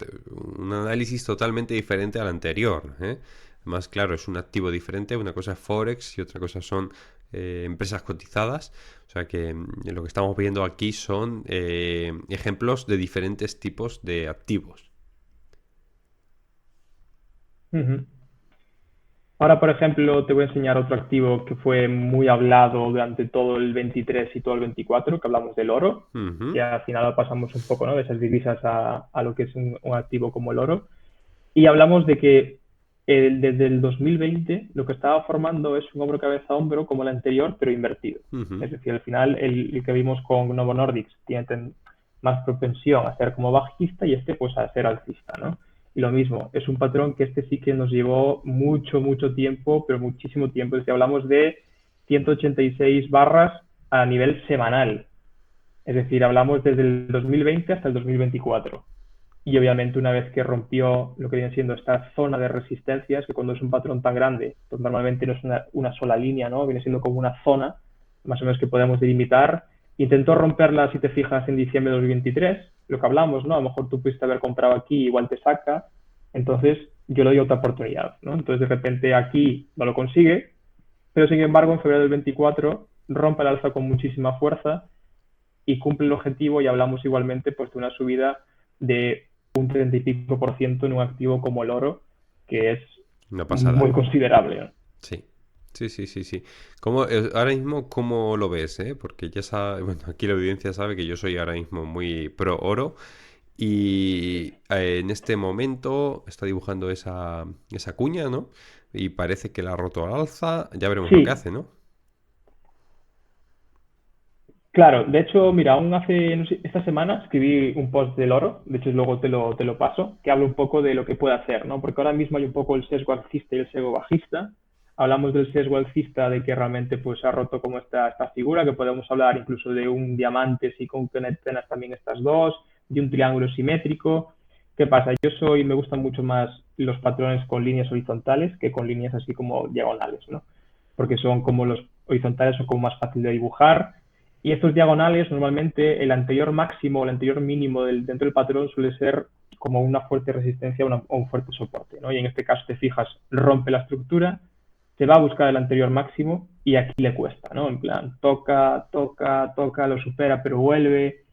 Un análisis totalmente diferente al anterior, ¿eh? Más claro, es un activo diferente. Una cosa es Forex y otra cosa son empresas cotizadas. O sea que lo que estamos viendo aquí son ejemplos de diferentes tipos de activos. Ujú. Ahora, por ejemplo, te voy a enseñar otro activo que fue muy hablado durante todo el 23 y todo el 24, que hablamos del oro, Ujú, que al final pasamos un poco, ¿no?, de esas divisas a lo que es un activo como el oro. Y hablamos de que desde el 2020 lo que estaba formando es un hombro cabeza a hombro como el anterior, pero invertido. ujú. Es decir, al final el que vimos con Novo Nordisk tiene más propensión a ser como bajista y este pues a ser alcista, ¿no? Y lo mismo, es un patrón que este sí que nos llevó mucho, mucho tiempo, pero muchísimo tiempo. Es decir, hablamos de 186 barras a nivel semanal. Es decir, hablamos desde el 2020 hasta el 2024. Y obviamente una vez que rompió lo que viene siendo esta zona de resistencias, que cuando es un patrón tan grande, pues normalmente no es una sola línea, ¿no? Viene siendo como una zona, más o menos que podemos delimitar. Intentó romperla, si te fijas, en diciembre de 2023, lo que hablamos, ¿no? A lo mejor tú pudiste haber comprado aquí, igual te saca, entonces yo le doy otra oportunidad, ¿no? Entonces de repente aquí no lo consigue, pero sin embargo en febrero del 24 rompe el alza con muchísima fuerza y cumple el objetivo y hablamos igualmente pues de una subida de un 30 y pico por ciento en un activo como el oro, que es Una pasada. muy considerable, ¿no? Sí. Sí, sí, sí, sí. Ahora mismo, ¿cómo lo ves, Porque ya sabe, bueno, aquí la audiencia sabe que yo soy ahora mismo muy pro oro. Y en este momento está dibujando esa cuña, ¿no? Y parece que la ha roto al alza. Ya veremos lo que Sí, hace, ¿no? claro, de hecho, mira, aún hace, no sé, esta semana escribí un post del oro, de hecho luego te lo paso, que habla un poco de lo que puede hacer, ¿no? Porque ahora mismo hay un poco el sesgo alcista y el sesgo bajista. Hablamos del sesgo alcista de que realmente pues ha roto como esta figura, que podemos hablar incluso de un diamante si concatenas también estas dos, de un triángulo simétrico. ¿Qué pasa? Me gustan mucho más los patrones con líneas horizontales que con líneas así como diagonales, ¿no? Porque son como los horizontales son como más fácil de dibujar y estos diagonales, normalmente el anterior máximo o el anterior mínimo dentro del patrón suele ser como una fuerte resistencia o un fuerte soporte, ¿no? Y en este caso te fijas, rompe la estructura, se va a buscar el anterior máximo y aquí le cuesta, ¿no? En plan, toca, toca, toca, lo supera, pero vuelve.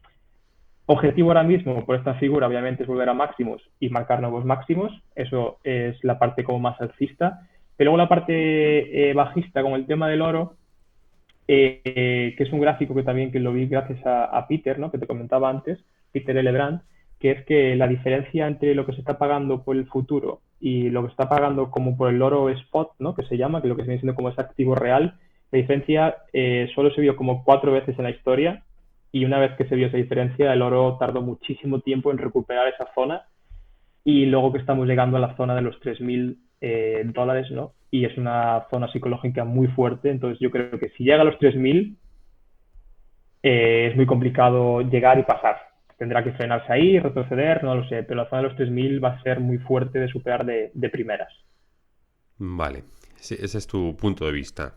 Objetivo ahora mismo por esta figura, obviamente, es volver a máximos y marcar nuevos máximos. Eso es la parte como más alcista. Pero luego la parte bajista con el tema del oro, que es un gráfico que también que lo vi gracias a Peter, ¿no?, que te comentaba antes, Peter L. Brandt, que es que la diferencia entre lo que se está pagando por el futuro y lo que se está pagando como por el oro spot, ¿no?, que se llama, que lo que se viene siendo como ese activo real, la diferencia solo se vio como 4 veces en la historia y una vez que se vio esa diferencia, el oro tardó muchísimo tiempo en recuperar esa zona y luego que estamos llegando a la zona de los 3.000 dólares, ¿no? Y es una zona psicológica muy fuerte, entonces yo creo que si llega a los 3.000 es muy complicado llegar y pasar. Tendrá que frenarse ahí, retroceder, no lo sé, pero la zona de los 3.000 va a ser muy fuerte de superar de primeras. Vale. Sí, ese es tu punto de vista.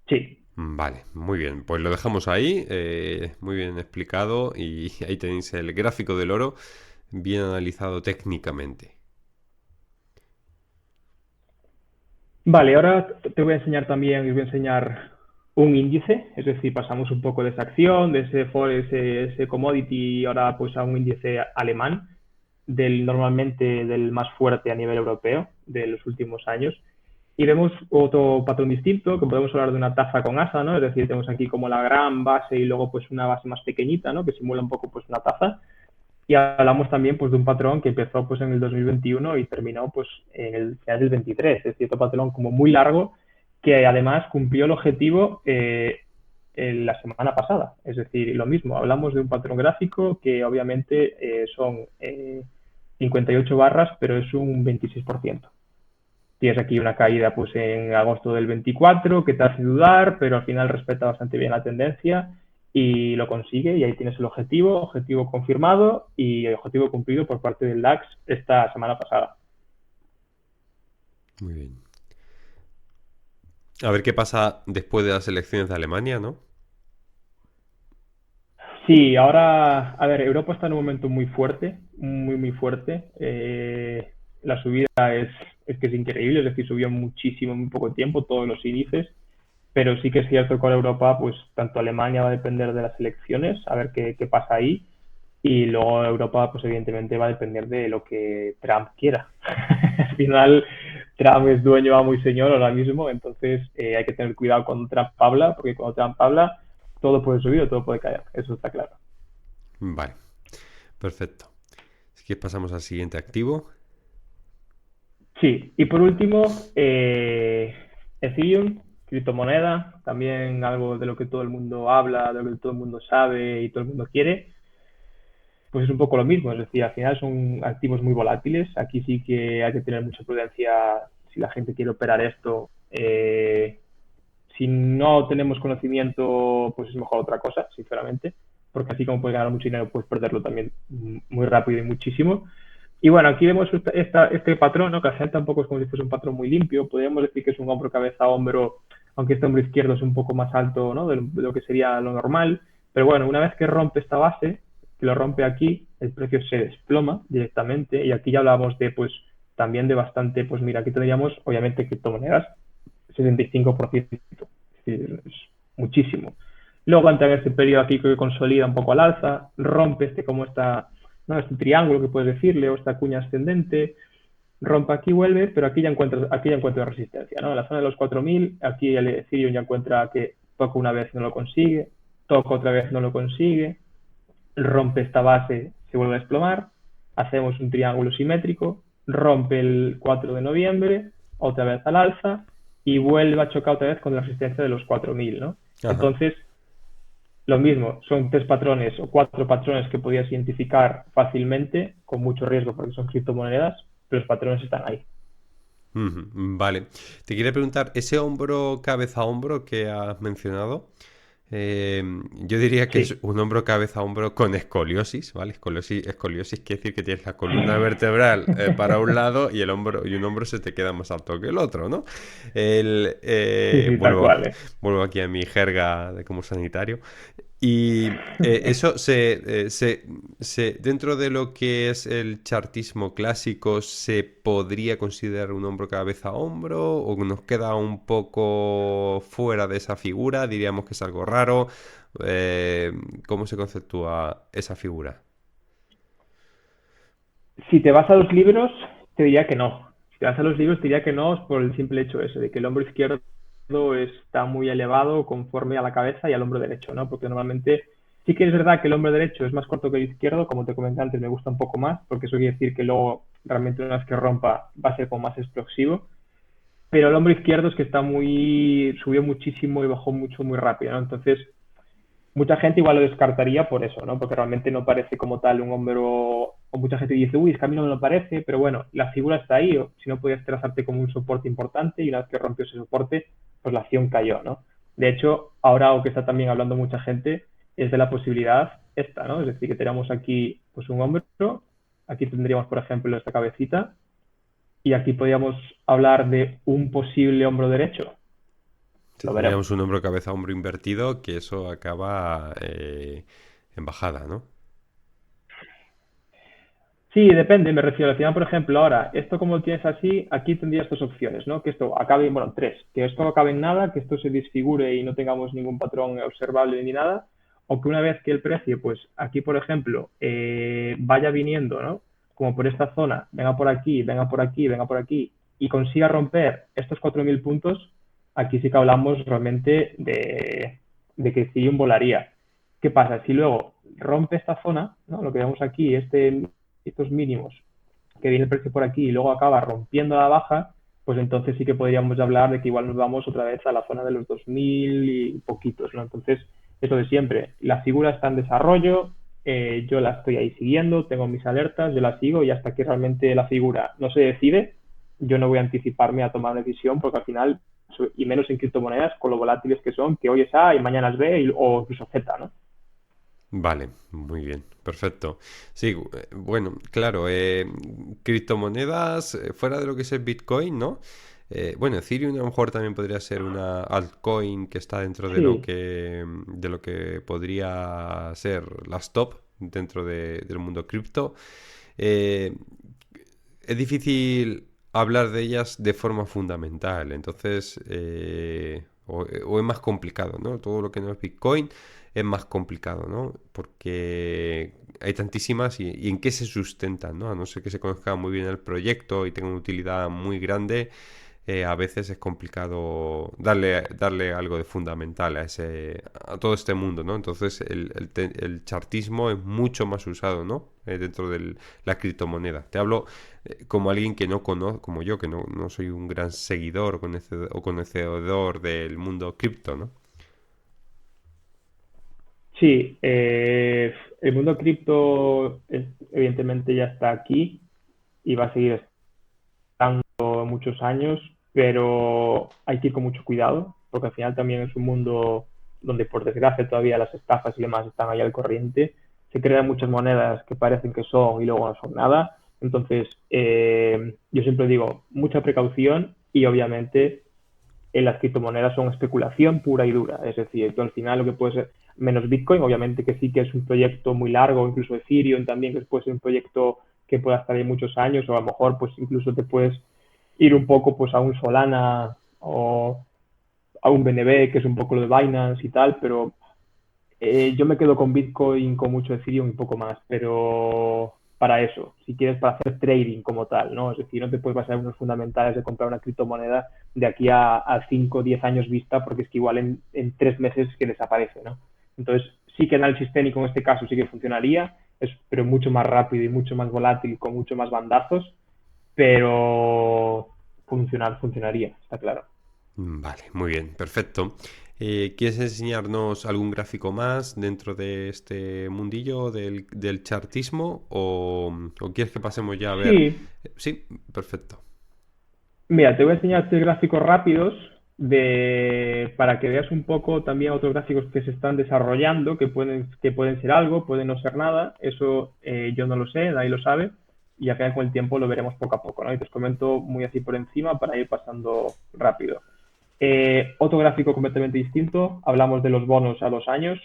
Sí, Vale, muy bien. Pues lo dejamos ahí, muy bien explicado y ahí tenéis el gráfico del oro bien analizado técnicamente. vale, ahora te voy a enseñar también, os voy a enseñar un índice, es decir, pasamos un poco de esa acción, de ese commodity, ahora pues a un índice alemán, normalmente del más fuerte a nivel europeo de los últimos años. Y vemos otro patrón distinto, que podemos hablar de una taza con asa, ¿no? Es decir, tenemos aquí como la gran base y luego pues una base más pequeñita, ¿no?, que simula un poco pues una taza. Y hablamos también pues de un patrón que empezó pues en el 2021 y terminó pues en el final del 23. Es decir, otro patrón como muy largo que además cumplió el objetivo en la semana pasada. Es decir, lo mismo, hablamos de un patrón gráfico que obviamente son 58 barras, pero es un 26%. Tienes aquí una caída pues en agosto del 24 que te hace dudar, pero al final respeta bastante bien la tendencia y lo consigue y ahí tienes el objetivo confirmado y el objetivo cumplido por parte del DAX esta semana pasada. Muy bien. A ver qué pasa después de las elecciones de Alemania, ¿no? Sí, ahora, a ver, Europa está en un momento muy fuerte, muy, muy fuerte. La subida es que es increíble, es decir, subió muchísimo en muy poco tiempo todos los índices, pero sí que es cierto que con Europa, pues tanto Alemania va a depender de las elecciones, a ver qué pasa ahí, y luego Europa, pues evidentemente va a depender de lo que Trump quiera. Al final, Trump es dueño, amo y señor ahora mismo, entonces hay que tener cuidado cuando Trump habla, porque cuando Trump habla, todo puede subir o todo puede caer, eso está claro. Vale, perfecto. Así que pasamos al siguiente activo. Sí, y por último, Ethereum, criptomoneda, también algo de lo que todo el mundo habla, de lo que todo el mundo sabe y todo el mundo quiere, pues es un poco lo mismo, es decir, al final son activos muy volátiles, aquí sí que hay que tener mucha prudencia si la gente quiere operar esto. Si no tenemos conocimiento, pues es mejor otra cosa, sinceramente, porque así como puedes ganar mucho dinero, puedes perderlo también muy rápido y muchísimo. Y bueno, aquí vemos este patrón, ¿no? Que al final tampoco es como si fuese un patrón muy limpio. Podríamos decir que es un hombro, cabeza, hombro, aunque este hombro izquierdo es un poco más alto, ¿no? De lo que sería lo normal. Pero bueno, una vez que rompe esta base, que lo rompe aquí, el precio se desploma directamente. Y aquí ya hablamos de, pues, también de bastante, pues mira, aquí tendríamos, obviamente, criptomonedas, 65%, es decir, es muchísimo. Luego entra este periodo aquí que consolida un poco al alza, rompe como esta, ¿no? Este triángulo que puedes decirle, o esta cuña ascendente, rompe aquí, vuelve, pero aquí ya encuentra resistencia, ¿no? En la zona de los 4.000, aquí el Ethereum ya encuentra que toca una vez y no lo consigue, toca otra vez no lo consigue, rompe esta base, se vuelve a desplomar, hacemos un triángulo simétrico, rompe el 4 de noviembre, otra vez al alza, y vuelve a chocar otra vez con la resistencia de los 4.000, ¿no? Ajá. Entonces, lo mismo, son tres patrones o cuatro patrones que podías identificar fácilmente, con mucho riesgo porque son criptomonedas, pero los patrones están ahí. Ujú, vale. Te quería preguntar, ese hombro cabeza a hombro que has mencionado, eh, yo diría que es Sí, un hombro cabeza a hombro con escoliosis, ¿vale? Escoliosis quiere decir que tienes la columna vertebral para un lado y el hombro y un hombro se te queda más alto que el otro, ¿no? El, sí, sí, tal vuelvo, cual, ¿eh? vuelvo aquí a mi jerga de como sanitario. Y eso dentro de lo que es el chartismo clásico, ¿se podría considerar un hombro cabeza a hombro? ¿O nos queda un poco fuera de esa figura? Diríamos que es algo raro. Eh, ¿Cómo se conceptúa esa figura? Si te vas a los libros, te diría que no. Si te vas a los libros, te diría que no por el simple hecho ese, de que el hombro izquierdo está muy elevado conforme a la cabeza y al hombro derecho, ¿no? Porque normalmente sí que es verdad que el hombro derecho es más corto que el izquierdo, como te comenté antes, me gusta un poco más, porque eso quiere decir que luego realmente una vez que rompa va a ser como más explosivo, pero el hombro izquierdo es que subió muchísimo y bajó mucho muy rápido, ¿no? Entonces, mucha gente igual lo descartaría por eso, ¿no? Porque realmente no parece como tal un hombro, o mucha gente dice, uy, es que a mí no me lo parece, pero bueno, la figura está ahí, o si no podías trazarte como un soporte importante y una vez que rompió ese soporte, pues la acción cayó, ¿no? De hecho, ahora algo que está también hablando mucha gente es de la posibilidad esta, ¿no? Es decir, que tenemos aquí pues un hombro, aquí tendríamos, por ejemplo, esta cabecita, y aquí podríamos hablar de un posible hombro derecho. Si Lo veremos. tendríamos un hombro cabeza a hombro invertido, que eso acaba en bajada, ¿no? Sí, depende, me refiero. Al final, por ejemplo, ahora, esto como lo tienes así, aquí tendrías dos opciones, ¿no? Que esto acabe, bueno, tres, que esto no acabe en nada, que esto se desfigure y no tengamos ningún patrón observable ni nada, o que una vez que el precio, pues aquí, por ejemplo, vaya viniendo, ¿no? Como por esta zona, venga por aquí, venga por aquí, venga por aquí, y consiga romper estos 4.000 puntos, aquí sí que hablamos realmente de que Ethereum volaría. ¿Qué pasa? Si luego rompe esta zona, ¿no? Lo que vemos aquí, estos mínimos que viene el precio por aquí y luego acaba rompiendo la baja, pues entonces sí que podríamos hablar de que igual nos vamos otra vez a la zona de los 2.000 y poquitos, ¿no? Entonces, eso de siempre, la figura está en desarrollo, yo la estoy ahí siguiendo, tengo mis alertas, yo la sigo y hasta que realmente la figura no se decide, yo no voy a anticiparme a tomar decisión porque al final, y menos en criptomonedas, con lo volátiles que son, que hoy es A y mañana es B o incluso Z, ¿no? Vale, muy bien, perfecto. Sí, bueno, claro, criptomonedas, fuera de lo que es el Bitcoin, ¿no? Bueno, Ethereum a lo mejor también podría ser una altcoin que está dentro Sí, de lo que podría ser las top dentro del mundo cripto. Eh, es difícil hablar de ellas de forma fundamental, entonces, o es más complicado, ¿no? Todo lo que no es Bitcoin es más complicado, ¿no? Porque hay tantísimas y en qué se sustentan, ¿no? A no ser que se conozca muy bien el proyecto y tenga una utilidad muy grande, a veces es complicado darle algo de fundamental a todo este mundo, ¿no? Entonces el chartismo es mucho más usado, ¿no? Dentro de la criptomoneda. Te hablo como alguien que no conozco, como yo, que no soy un gran seguidor o conocedor del mundo cripto, ¿no? sí. El mundo cripto evidentemente ya está aquí y va a seguir estando muchos años, pero hay que ir con mucho cuidado, porque al final también es un mundo donde por desgracia todavía las estafas y demás están ahí al corriente. Se crean muchas monedas que parecen que son y luego no son nada. Entonces, yo siempre digo, mucha precaución y obviamente en las criptomonedas son especulación pura y dura. Es decir, tú al final lo que puede ser, menos Bitcoin, obviamente que sí que es un proyecto muy largo, incluso Ethereum también, que puede ser un proyecto que pueda estar ahí muchos años, o a lo mejor pues incluso te puedes ir un poco pues a un Solana o a un BNB, que es un poco lo de Binance y tal, pero yo me quedo con Bitcoin, con mucho Ethereum y poco más, pero para eso, si quieres para hacer trading como tal, ¿no? Es decir, no te puedes basar en unos fundamentales de comprar una criptomoneda de aquí a 5 o 10 años vista, porque es que igual en 3 meses que desaparece, ¿no? Entonces, sí que análisis técnico en este caso sí que funcionaría, pero mucho más rápido y mucho más volátil, con mucho más bandazos, pero funcionaría, está claro. Vale, muy bien, perfecto. ¿Quieres enseñarnos algún gráfico más dentro de este mundillo del chartismo o quieres que pasemos ya a ver? Sí, Sí, perfecto. mira, te voy a enseñar tres gráficos rápidos para que veas un poco también otros gráficos que se están desarrollando, que pueden ser algo, pueden no ser nada. Eso yo no lo sé, nadie lo sabe. Y al final con el tiempo lo veremos poco a poco, ¿no? Y te os comento muy así por encima para ir pasando rápido. Otro gráfico completamente distinto, hablamos de los bonos a 2 años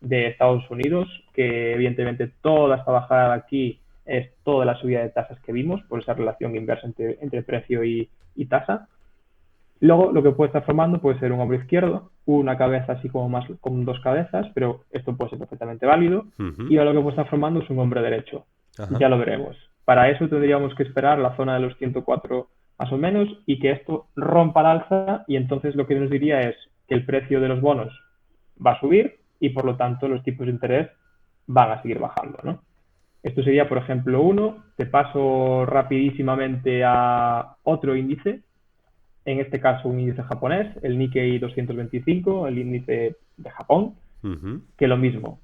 de Estados Unidos, que evidentemente toda esta bajada de aquí es toda la subida de tasas que vimos por esa relación inversa entre precio y tasa. Luego, lo que puede estar formando puede ser un hombro izquierdo, una cabeza así como más con dos cabezas, pero esto puede ser perfectamente válido. Ujú. Y ahora lo que puede estar formando es un hombre derecho. Ajá. Ya lo veremos. Para eso tendríamos que esperar la zona de los 104 más o menos y que esto rompa al alza y entonces lo que nos diría es que el precio de los bonos va a subir y por lo tanto los tipos de interés van a seguir bajando, ¿no? Esto sería, por ejemplo, uno. Te paso rapidísimamente a otro índice, en este caso un índice japonés, el Nikkei 225, el índice de Japón, Ujú. que lo mismo,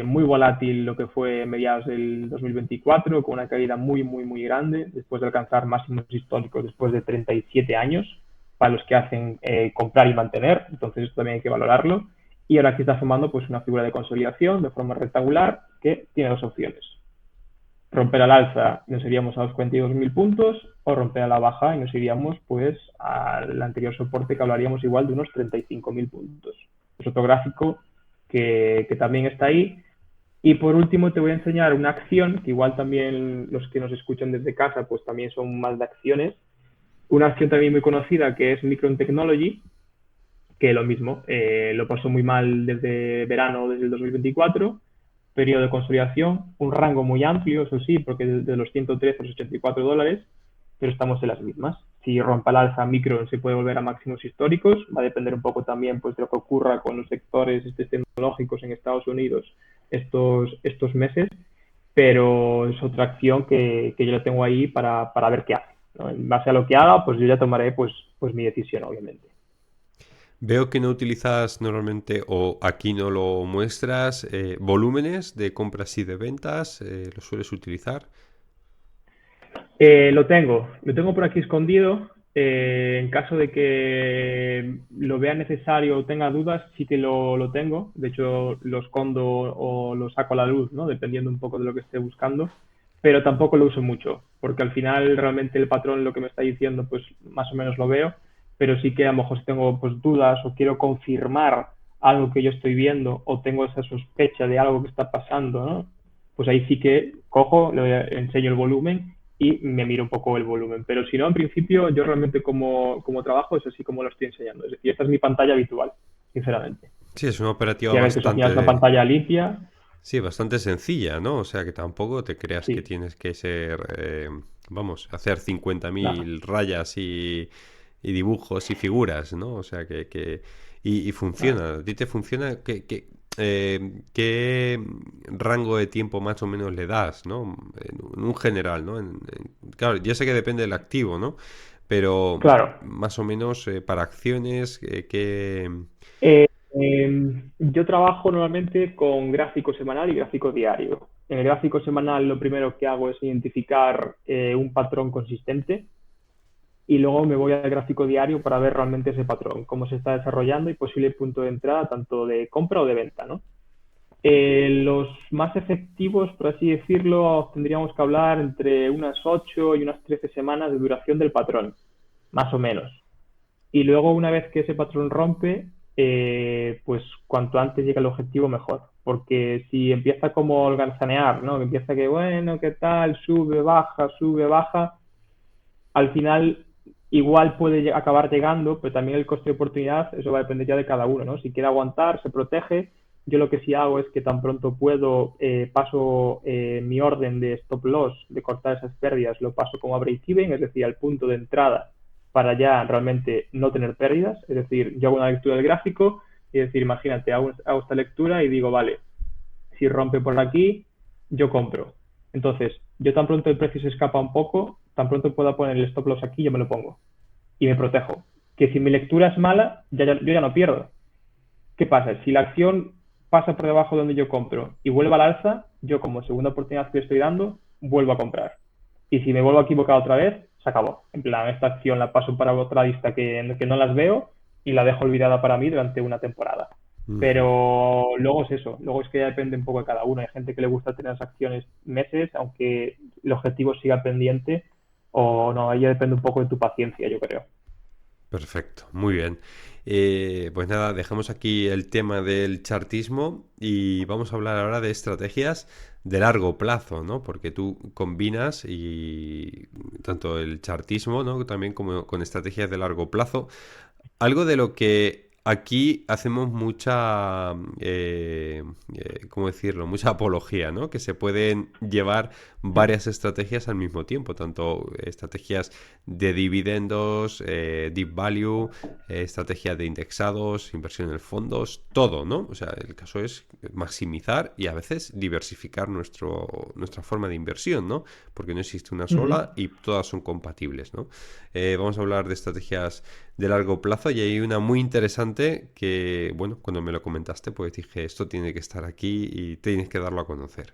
muy volátil lo que fue mediados del 2024, con una caída muy, muy, muy grande, después de alcanzar máximos históricos después de 37 años, para los que hacen comprar y mantener, entonces esto también hay que valorarlo. Y ahora aquí está formando pues una figura de consolidación de forma rectangular que tiene dos opciones: romper al alza y nos iríamos a los 42.000 puntos, o romper a la baja y nos iríamos pues al anterior soporte, que hablaríamos igual de unos 35.000 puntos. Es otro gráfico que también está ahí. Y por último te voy a enseñar una acción que igual también los que nos escuchan desde casa pues también son más de acciones. Una acción también muy conocida que es Micron Technology, que lo mismo, lo pasó muy mal desde verano, desde el 2024, periodo de consolidación, un rango muy amplio, eso sí, porque de los 113 a los $84, pero estamos en las mismas. Si rompa el alza micro se puede volver a máximos históricos, va a depender un poco también pues, de lo que ocurra con los sectores tecnológicos en Estados Unidos estos meses, pero es otra acción que yo la tengo ahí para ver qué hace, ¿no? En base a lo que haga, pues yo ya tomaré pues mi decisión, obviamente. Veo que no utilizas normalmente, o aquí no lo muestras, volúmenes de compras y de ventas. ¿Lo sueles utilizar? Lo tengo por aquí escondido. En caso de que lo vea necesario o tenga dudas, sí que lo tengo. De hecho, lo escondo o lo saco a la luz, ¿no? Dependiendo un poco de lo que esté buscando. pero tampoco lo uso mucho, porque al final realmente el patrón lo que me está diciendo, pues más o menos lo veo, pero sí que a lo mejor si tengo pues dudas o quiero confirmar algo que yo estoy viendo o tengo esa sospecha de algo que está pasando, ¿no? Pues ahí sí que cojo, le enseño el volumen y me miro un poco el volumen. Pero si no, en principio, yo realmente como trabajo es así como lo estoy enseñando. Es decir, esta es mi pantalla habitual, sinceramente. Sí, es una operativa Y a veces al final es una bastante, pantalla limpia, sí, bastante sencilla, ¿no? O sea que tampoco te creas que sí, tienes que ser, vamos, hacer cincuenta nada. mil rayas y dibujos y figuras, ¿no? O sea y Nada. funciona. ¿A ti te funciona? ¿Qué rango de tiempo más o menos le das, ¿no? En un general, ¿no? Claro, ya sé que depende del activo, ¿no? Pero Claro, más o menos para acciones, Eh, yo trabajo normalmente con gráfico semanal y gráfico diario. En el gráfico semanal lo primero que hago es identificar un patrón consistente y luego me voy al gráfico diario para ver realmente ese patrón, cómo se está desarrollando y posible punto de entrada tanto de compra o de venta, ¿no? Los más efectivos, por así decirlo, tendríamos que hablar entre unas 8 y unas 13 semanas de duración del patrón, más o menos. Y luego, una vez que ese patrón rompe, pues cuanto antes llega al objetivo, mejor. Porque si empieza como a holgazanear, ¿no? Que empieza que, bueno, ¿qué tal? Sube, baja. Al final, igual puede acabar llegando, pero también el coste de oportunidad, eso va a depender ya de cada uno, ¿no? Si quiere aguantar, se protege. Yo lo que sí hago es que tan pronto puedo, paso mi orden de stop loss, de cortar esas pérdidas, lo paso como a break-even, es decir, al punto de entrada para ya realmente no tener pérdidas. Es decir, yo hago una lectura del gráfico y decir, imagínate, hago esta lectura y digo, vale, si rompe por aquí, yo compro. Entonces, yo tan pronto el precio se escapa un poco, tan pronto pueda poner el stop loss aquí, yo me lo pongo y me protejo. Que si mi lectura es mala, yo ya no pierdo. ¿Qué pasa? Si la acción pasa por debajo de donde yo compro y vuelve al alza, yo como segunda oportunidad que le estoy dando, vuelvo a comprar. Y si me vuelvo a equivocar otra vez, se acabó. En plan, esta acción la paso para otra lista que no las veo y la dejo olvidada para mí durante una temporada. Ujú. Pero luego es eso, luego es que ya depende un poco de cada uno. Hay gente que le gusta tener las acciones meses, aunque el objetivo siga pendiente, o no, ahí ya depende un poco de tu paciencia, yo creo. Perfecto, muy bien. Pues nada, dejamos aquí el tema del chartismo y vamos a hablar ahora de estrategias de largo plazo, ¿no? Porque tú combinas y tanto el chartismo, ¿no? También como con estrategias de largo plazo. Algo de lo que aquí hacemos mucha, ¿cómo decirlo? Mucha apología, ¿no? Que se pueden llevar varias estrategias al mismo tiempo, tanto estrategias de dividendos, deep value, estrategias de indexados, inversión en fondos, todo, ¿no? O sea, el caso es maximizar y a veces diversificar nuestra forma de inversión, ¿no? Porque no existe una Uh -huh. sola y todas son compatibles, ¿no? Vamos a hablar de estrategias de largo plazo y hay una muy interesante que, bueno, cuando me lo comentaste, pues dije, esto tiene que estar aquí y tienes que darlo a conocer.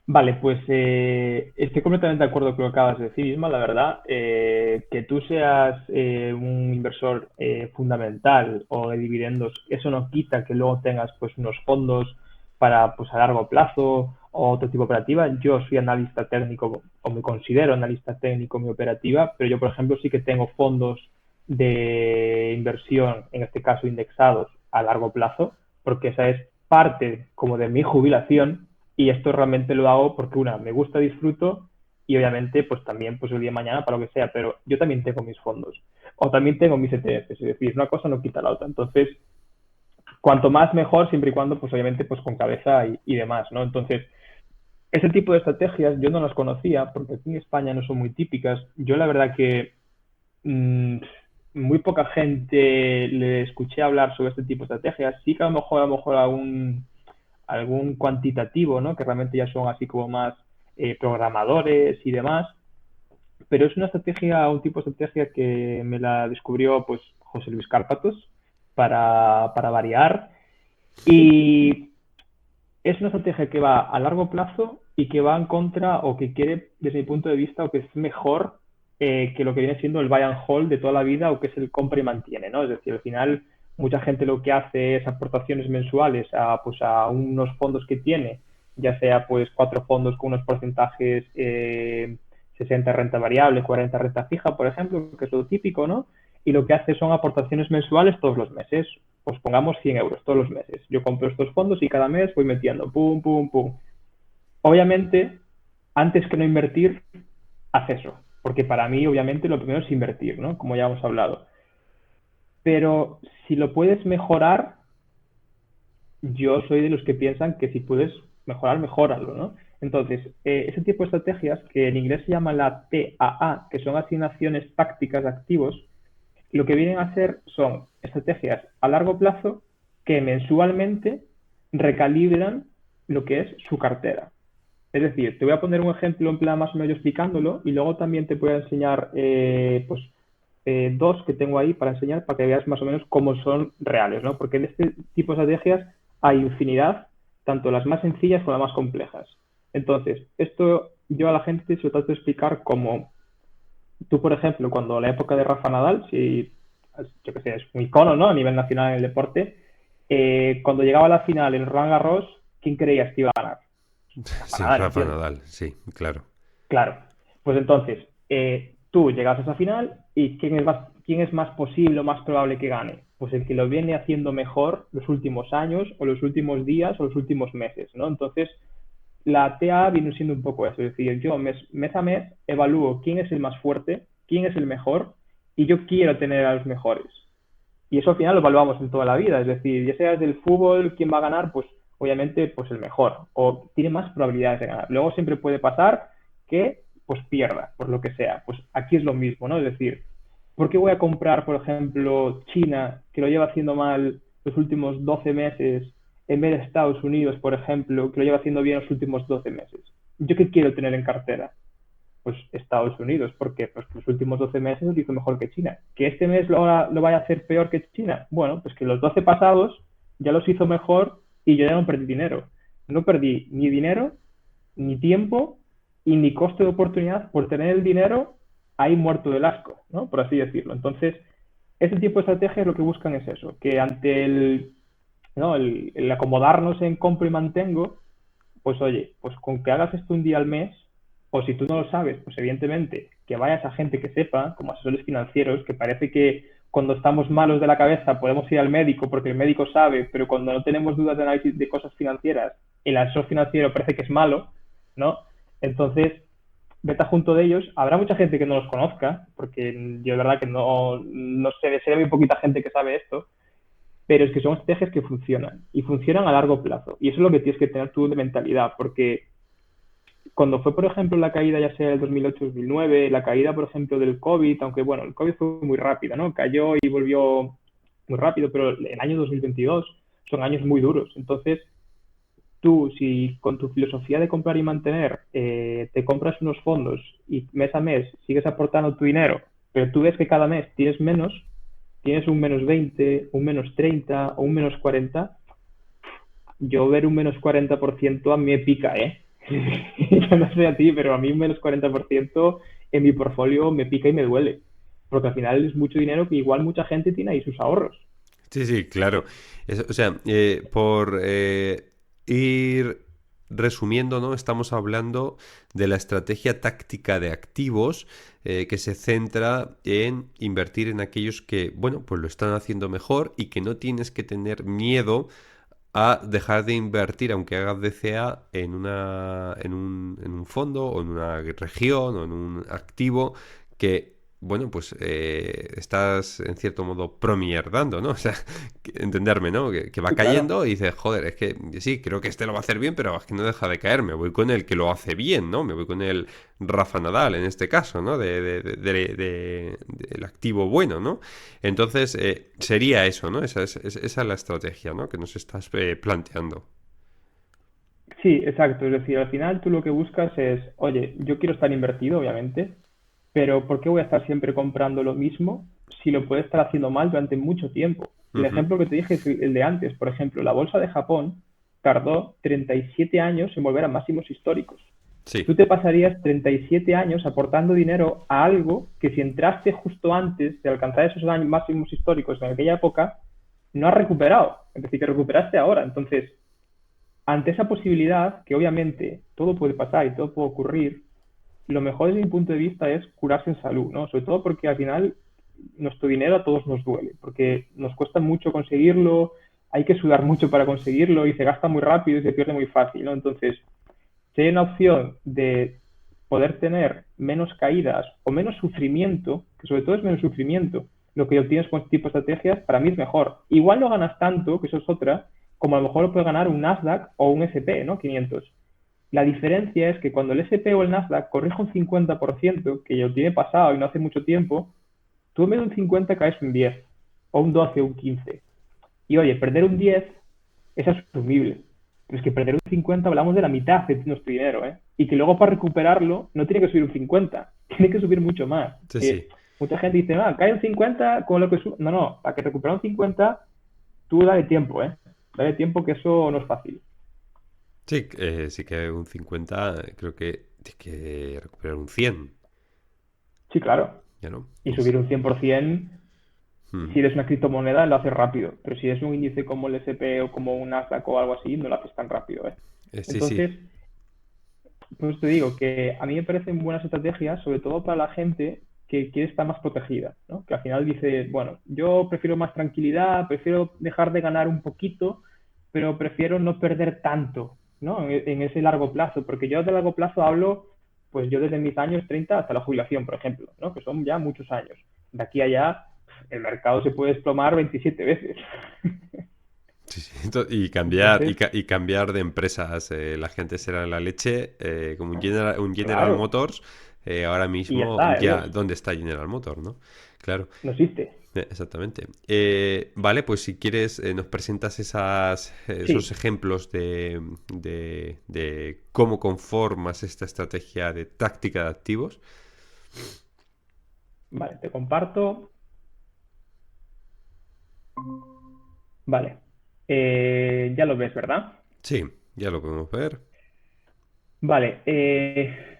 Vale, pues estoy completamente de acuerdo con lo que acabas de decir, Isma. La verdad, que tú seas un inversor fundamental o de dividendos, eso no quita que luego tengas pues unos fondos para pues a largo plazo o otro tipo de operativa. Yo soy analista técnico o me considero analista técnico en mi operativa, pero yo, por ejemplo, sí que tengo fondos de inversión, en este caso indexados a largo plazo, porque esa es parte como de mi jubilación y esto realmente lo hago porque una, me gusta, disfruto y obviamente pues también pues el día de mañana para lo que sea, pero yo también tengo mis fondos o también tengo mis ETFs, es decir, una cosa no quita la otra. Entonces, cuanto más mejor, siempre y cuando pues obviamente pues con cabeza y demás, ¿no? Entonces, ese tipo de estrategias yo no las conocía porque aquí en España no son muy típicas. Yo la verdad que mmm, muy poca gente le escuché hablar sobre este tipo de estrategias. Sí que a lo mejor algún cuantitativo, ¿no? Que realmente ya son así como más programadores y demás. Pero es una estrategia, un tipo de estrategia que me la descubrió pues José Luis Cárpatos para variar. Y es una estrategia que va a largo plazo y que va en contra o que quiere, desde mi punto de vista, o que es mejor que lo que viene siendo el buy and hold de toda la vida o que es el compra y mantiene, ¿no? Es decir, al final mucha gente lo que hace es aportaciones mensuales a, pues, a unos fondos que tiene ya sea pues 4 fondos con unos porcentajes 60 renta variable, 40 renta fija, por ejemplo, que es lo típico, ¿no? Y lo que hace son aportaciones mensuales todos los meses. Pues pongamos 100 euros todos los meses. Yo compro estos fondos y cada mes voy metiendo, pum, pum, pum. Obviamente, antes que no invertir, haz eso. Porque para mí, obviamente, lo primero es invertir, ¿no? Como ya hemos hablado. Pero si lo puedes mejorar, yo soy de los que piensan que si puedes mejorar, mejóralo, ¿no? Entonces, ese tipo de estrategias, que en inglés se llama la TAA, que son asignaciones tácticas de activos, lo que vienen a ser son estrategias a largo plazo que mensualmente recalibran lo que es su cartera. Es decir, te voy a poner un ejemplo en plan más o menos explicándolo y luego también te voy a enseñar pues, dos que tengo ahí para enseñar para que veas más o menos cómo son reales, ¿no? Porque en este tipo de estrategias hay infinidad, tanto las más sencillas como las más complejas. Entonces, esto yo a la gente se lo trato de explicar como tú, por ejemplo, cuando la época de Rafa Nadal, si yo que sé, es un icono, ¿no? A nivel nacional en el deporte, cuando llegaba a la final en Roland Garros, ¿quién creías que iba a ganar? Rafa Sí, Nadal, Rafa ¿entiendes? Nadal, sí, claro. Claro. Pues entonces, tú llegas a esa final y quién es más posible o más probable que gane? Pues el que lo viene haciendo mejor los últimos años o los últimos días o los últimos meses, ¿no? Entonces, la TA viene siendo un poco eso, es decir, yo mes a mes evalúo quién es el más fuerte, quién es el mejor y yo quiero tener a los mejores. Y eso al final lo evaluamos en toda la vida, es decir, ya sea del fútbol, quién va a ganar, pues obviamente pues el mejor o tiene más probabilidades de ganar. Luego siempre puede pasar que pues pierda, por lo que sea. Pues aquí es lo mismo, ¿no? Es decir, ¿por qué voy a comprar, por ejemplo, China, que lo lleva haciendo mal los últimos 12 meses, en vez de Estados Unidos, por ejemplo, que lo lleva haciendo bien los últimos 12 meses? ¿Yo qué quiero tener en cartera? Pues Estados Unidos, porque pues los últimos 12 meses lo hizo mejor que China. ¿Que este mes lo vaya a hacer peor que China? Bueno, pues que los 12 pasados ya los hizo mejor y yo ya no perdí dinero. No perdí ni dinero, ni tiempo y ni coste de oportunidad por tener el dinero ahí muerto del asco, ¿no? Por así decirlo. Entonces, ese tipo de estrategias lo que buscan es eso, que ante ¿no? el acomodarnos en compro y mantengo, pues oye, pues con que hagas esto un día al mes, o si tú no lo sabes, pues evidentemente que vayas a gente que sepa, como asesores financieros, que parece que cuando estamos malos de la cabeza podemos ir al médico porque el médico sabe, pero cuando no tenemos dudas de análisis de cosas financieras, el asesor financiero parece que es malo, ¿no? Entonces, vete junto de ellos. Habrá mucha gente que no los conozca, porque yo de verdad que no sé, sé de muy poquita gente que sabe esto, pero es que son estrategias que funcionan y funcionan a largo plazo. Y eso es lo que tienes que tener tú de mentalidad, porque cuando fue, por ejemplo, la caída ya sea del 2008-2009, la caída, por ejemplo, del COVID, aunque bueno, el COVID fue muy rápida, ¿no? Cayó y volvió muy rápido, pero el año 2022 son años muy duros. Entonces, tú, si con tu filosofía de comprar y mantener te compras unos fondos y mes a mes sigues aportando tu dinero, pero tú ves que cada mes tienes menos, tienes un menos 20, un menos 30 o un menos 40, yo ver un menos 40% a mí me pica, ¿eh? Yo no sé a ti, pero a mí un menos 40% en mi portfolio me pica y me duele. Porque al final es mucho dinero que igual mucha gente tiene ahí sus ahorros. Sí, sí, claro. O sea, por ir resumiendo, ¿no? Estamos hablando de la estrategia táctica de activos que se centra en invertir en aquellos que, bueno, pues lo están haciendo mejor y que no tienes que tener miedo a dejar de invertir, aunque hagas DCA, en un fondo o en una región o en un activo que, bueno, pues estás en cierto modo promierdando, ¿no? O sea, entenderme, ¿no? Que va Sí, claro. cayendo y dices, joder, es que sí, creo que este lo va a hacer bien, pero es que no deja de caer. Me voy con el que lo hace bien, ¿no? Me voy con el Rafa Nadal en este caso, ¿no? Del activo bueno, ¿no? Entonces, sería eso, ¿no? Esa es la estrategia, ¿no? Que nos estás planteando. Sí, exacto. Es decir, al final tú lo que buscas es, oye, yo quiero estar invertido, obviamente, pero ¿por qué voy a estar siempre comprando lo mismo si lo puedo estar haciendo mal durante mucho tiempo? El Ujú. ejemplo que te dije es el de antes. Por ejemplo, la bolsa de Japón tardó 37 años en volver a máximos históricos. Sí, Tú te pasarías 37 años aportando dinero a algo que si entraste justo antes de alcanzar esos años máximos históricos en aquella época, no has recuperado. Es decir, que recuperaste ahora. Entonces, ante esa posibilidad, que obviamente todo puede pasar y todo puede ocurrir, lo mejor desde mi punto de vista es curarse en salud, ¿no? Sobre todo porque al final nuestro dinero a todos nos duele, porque nos cuesta mucho conseguirlo, hay que sudar mucho para conseguirlo y se gasta muy rápido y se pierde muy fácil, ¿no? Entonces, si hay una opción de poder tener menos caídas o menos sufrimiento, que sobre todo es menos sufrimiento, lo que obtienes con este tipo de estrategias, para mí es mejor. Igual no ganas tanto, que eso es otra, como a lo mejor lo puede ganar un Nasdaq o un S&P, ¿no? 500. La diferencia es que cuando el S&P o el Nasdaq corrige un 50%, que ya lo tiene pasado y no hace mucho tiempo, tú en vez de un 50 caes un 10, o un 12, o un 15. Y oye, perder un 10 es asumible. Pero es que perder un 50 hablamos de la mitad de nuestro dinero, ¿eh? Y que luego para recuperarlo no tiene que subir un 50, tiene que subir mucho más. Sí, Que sí. mucha gente dice, ah, cae un 50 con lo que sube. No, no, para que recuperar un 50, tú dale tiempo, ¿eh? Dale tiempo que eso no es fácil. Sí, sí que un 50 creo que tienes que recuperar un 100, Sí, claro. ¿ya no? Y subir un 100%, Mm. si eres una criptomoneda, lo haces rápido. Pero si es un índice como el S&P o como un Nasdaq o algo así, no lo haces tan rápido, ¿eh? Sí, sí. Entonces, pues te digo que a mí me parecen buenas estrategias, sobre todo para la gente que quiere estar más protegida, ¿no? Que al final dice, bueno, yo prefiero más tranquilidad, prefiero dejar de ganar un poquito, pero prefiero no perder tanto, ¿no? En ese largo plazo, porque yo de largo plazo hablo, pues yo desde mis años 30 hasta la jubilación, por ejemplo, ¿no? Que son ya muchos años. De aquí a allá, el mercado se puede desplomar 27 veces. Sí, sí. Y cambiar, Entonces, y cambiar de empresas. La gente será la leche, como un General claro, Motors. Ahora y ya mismo, está, ya, adiós, ¿dónde está General Motors, no? Claro, no existe. exactamente. Vale, pues si quieres, nos presentas esos Sí, ejemplos de cómo conformas esta estrategia de táctica de activos. vale, te comparto. Vale. Ya lo ves, ¿verdad? Sí, ya lo podemos ver. Vale.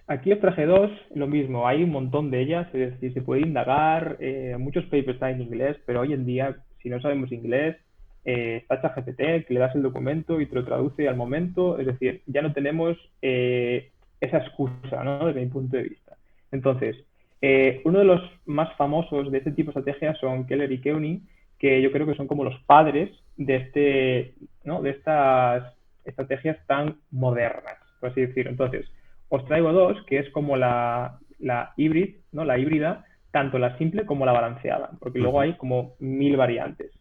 Aquí os traje dos, lo mismo. Hay un montón de ellas, es decir, se puede indagar. Muchos papers están en inglés, pero hoy en día, si no sabemos inglés, está ChatGPT, que le das el documento y te lo traduce al momento. Es decir, ya no tenemos esa excusa, ¿no? Desde mi punto de vista. Entonces, uno de los más famosos de este tipo de estrategias son Keller y Kewney, que yo creo que son como los padres de ¿no? De estas estrategias tan modernas, por así decirlo. Entonces, os traigo dos, que es como ¿no? La híbrida, tanto la simple como la balanceada, porque luego Ujú. hay como 1000 variantes.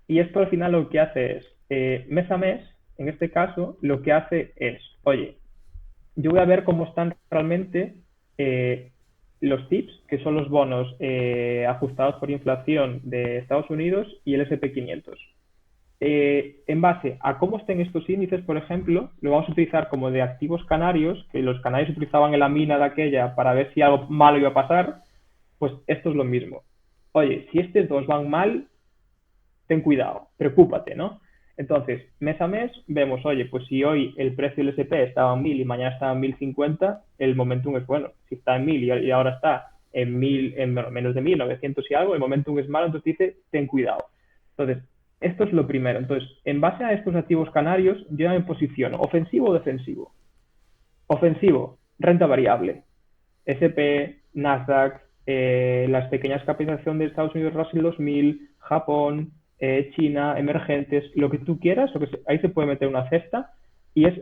Y esto al final lo que hace es, mes a mes, en este caso, lo que hace es, oye, yo voy a ver cómo están realmente eh, los tips, que son los bonos ajustados por inflación de Estados Unidos y el SP 500. En base a cómo estén estos índices, por ejemplo, lo vamos a utilizar como de activos canarios, que los canarios utilizaban en la mina de aquella para ver si algo malo iba a pasar, pues esto es lo mismo. Oye, si estos dos van mal, ten cuidado, preocúpate, ¿no? Entonces, mes a mes vemos, oye, pues si hoy el precio del SP estaba en 1000 y mañana está en 1050, el momentum es bueno. Si está en 1000 y ahora está en 1000, en menos de 1900 y algo, el momentum es malo, entonces dice, ten cuidado. Entonces, esto es lo primero. Entonces, en base a estos activos canarios, yo ya me posiciono, ofensivo o defensivo. Ofensivo, renta variable, SP, Nasdaq, las pequeñas capitalizaciones de Estados Unidos Russell 2000, Japón, China, emergentes, lo que tú quieras, ahí se puede meter una cesta y es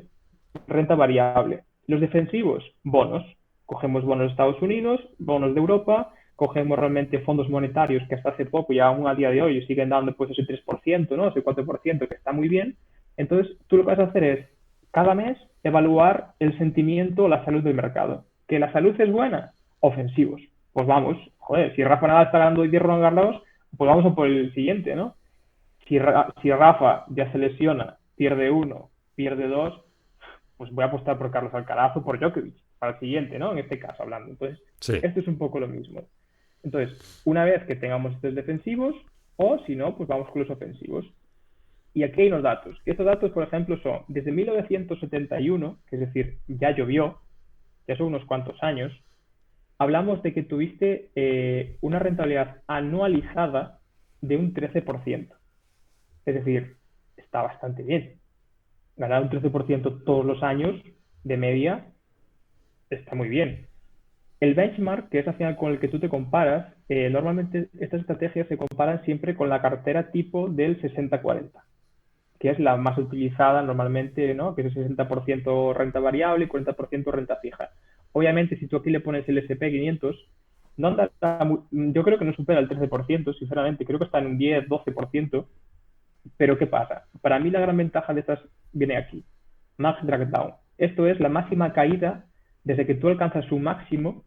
renta variable. Los defensivos, bonos. Cogemos bonos de Estados Unidos, bonos de Europa, cogemos realmente fondos monetarios que hasta hace poco y aún a día de hoy siguen dando pues ese 3%, ¿no? Ese 4% que está muy bien. Entonces, tú lo que vas a hacer es cada mes evaluar el sentimiento, la salud del mercado. ¿Que la salud es buena? Ofensivos. Pues vamos, joder, si Rafa Nadal está ganando 10 Roland Garros, pues vamos a por el siguiente, ¿no? Si Rafa ya se lesiona, pierde uno, pierde dos, pues voy a apostar por Carlos Alcaraz o por Djokovic, para el siguiente, ¿no? En este caso hablando. Entonces, Sí. esto es un poco lo mismo. Entonces, una vez que tengamos estos defensivos, o si no, pues vamos con los ofensivos. Y aquí hay unos datos. Estos datos, por ejemplo, son desde 1971, que es decir, ya llovió, ya son unos cuantos años, hablamos de que tuviste una rentabilidad anualizada de un 13%. Es decir, está bastante bien. ganar un 13% todos los años de media está muy bien. El benchmark, que es al final con el que tú te comparas, normalmente estas estrategias se comparan siempre con la cartera tipo del 60-40, que es la más utilizada normalmente, ¿no? Que es el 60% renta variable y 40% renta fija. Obviamente, si tú aquí le pones el S&P 500, no anda, yo creo que no supera el 13%, sinceramente, creo que está en un 10-12%, pero ¿qué pasa? Para mí la gran ventaja de estas viene aquí, Max Drag Down. Esto es la máxima caída desde que tú alcanzas su máximo,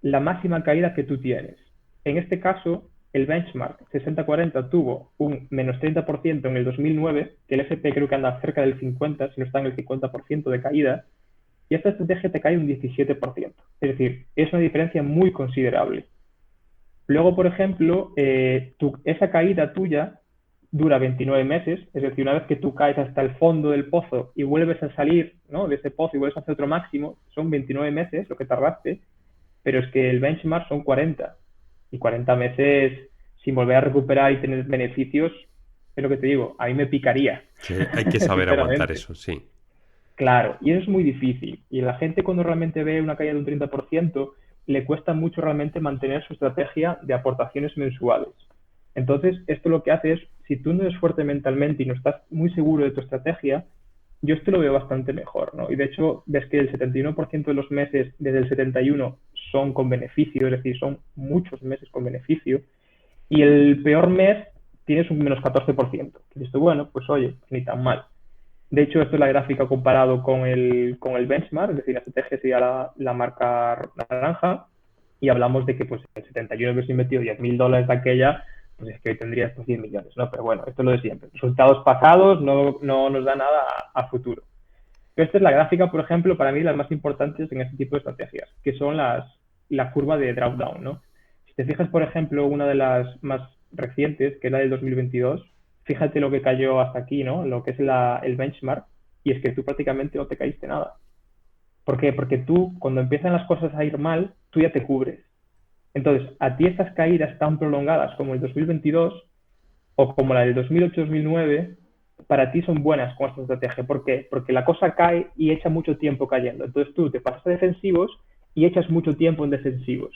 la máxima caída que tú tienes. En este caso, el benchmark 60-40 tuvo un menos 30% en el 2009, que el S&P creo que anda cerca del 50%, si no está en el 50% de caída, y esta estrategia te cae un 17%. Es decir, es una diferencia muy considerable. Luego, por ejemplo, esa caída tuya dura 29 meses, es decir, una vez que tú caes hasta el fondo del pozo y vuelves a salir, ¿no?, de ese pozo y vuelves a hacer otro máximo, son 29 meses lo que tardaste, pero es que el benchmark son 40. Y 40 meses sin volver a recuperar y tener beneficios, es lo que te digo, a mí me picaría, Sí, hay que saber aguantar sinceramente. eso, sí. Claro, y eso es muy difícil. Y la gente cuando realmente ve una caída de un 30%, le cuesta mucho realmente mantener su estrategia de aportaciones mensuales. Entonces, esto lo que hace es, si tú no eres fuerte mentalmente y no estás muy seguro de tu estrategia, yo esto lo veo bastante mejor, ¿no? Y de hecho, ves que el 71% de los meses desde el 71 son con beneficio, es decir, son muchos meses con beneficio, y el peor mes tienes un menos 14%. Y dices, bueno, pues oye, ni tan mal. De hecho, esto es la gráfica comparado con el benchmark, es decir, la estrategia sería la marca naranja, y hablamos de que pues en el 71 hubiese invertido $10.000 de aquella, pues es que hoy tendrías pues 100 millones, ¿no? Pero bueno, esto es lo de siempre. Resultados pasados no nos da nada a futuro. Pero esta es la gráfica, por ejemplo, para mí las más importantes en este tipo de estrategias, que son la curva de drawdown, ¿no? Si te fijas, por ejemplo, una de las más recientes, que es la del 2022, fíjate lo que cayó hasta aquí, ¿no? Lo que es el benchmark, y es que tú prácticamente no te caíste nada. ¿Por qué? Porque tú, cuando empiezan las cosas a ir mal, tú ya te cubres. Entonces, a ti estas caídas tan prolongadas como el 2022 o como la del 2008-2009, para ti son buenas con esta estrategia. ¿Por qué? Porque la cosa cae y echa mucho tiempo cayendo. Entonces tú te pasas a defensivos y echas mucho tiempo en defensivos.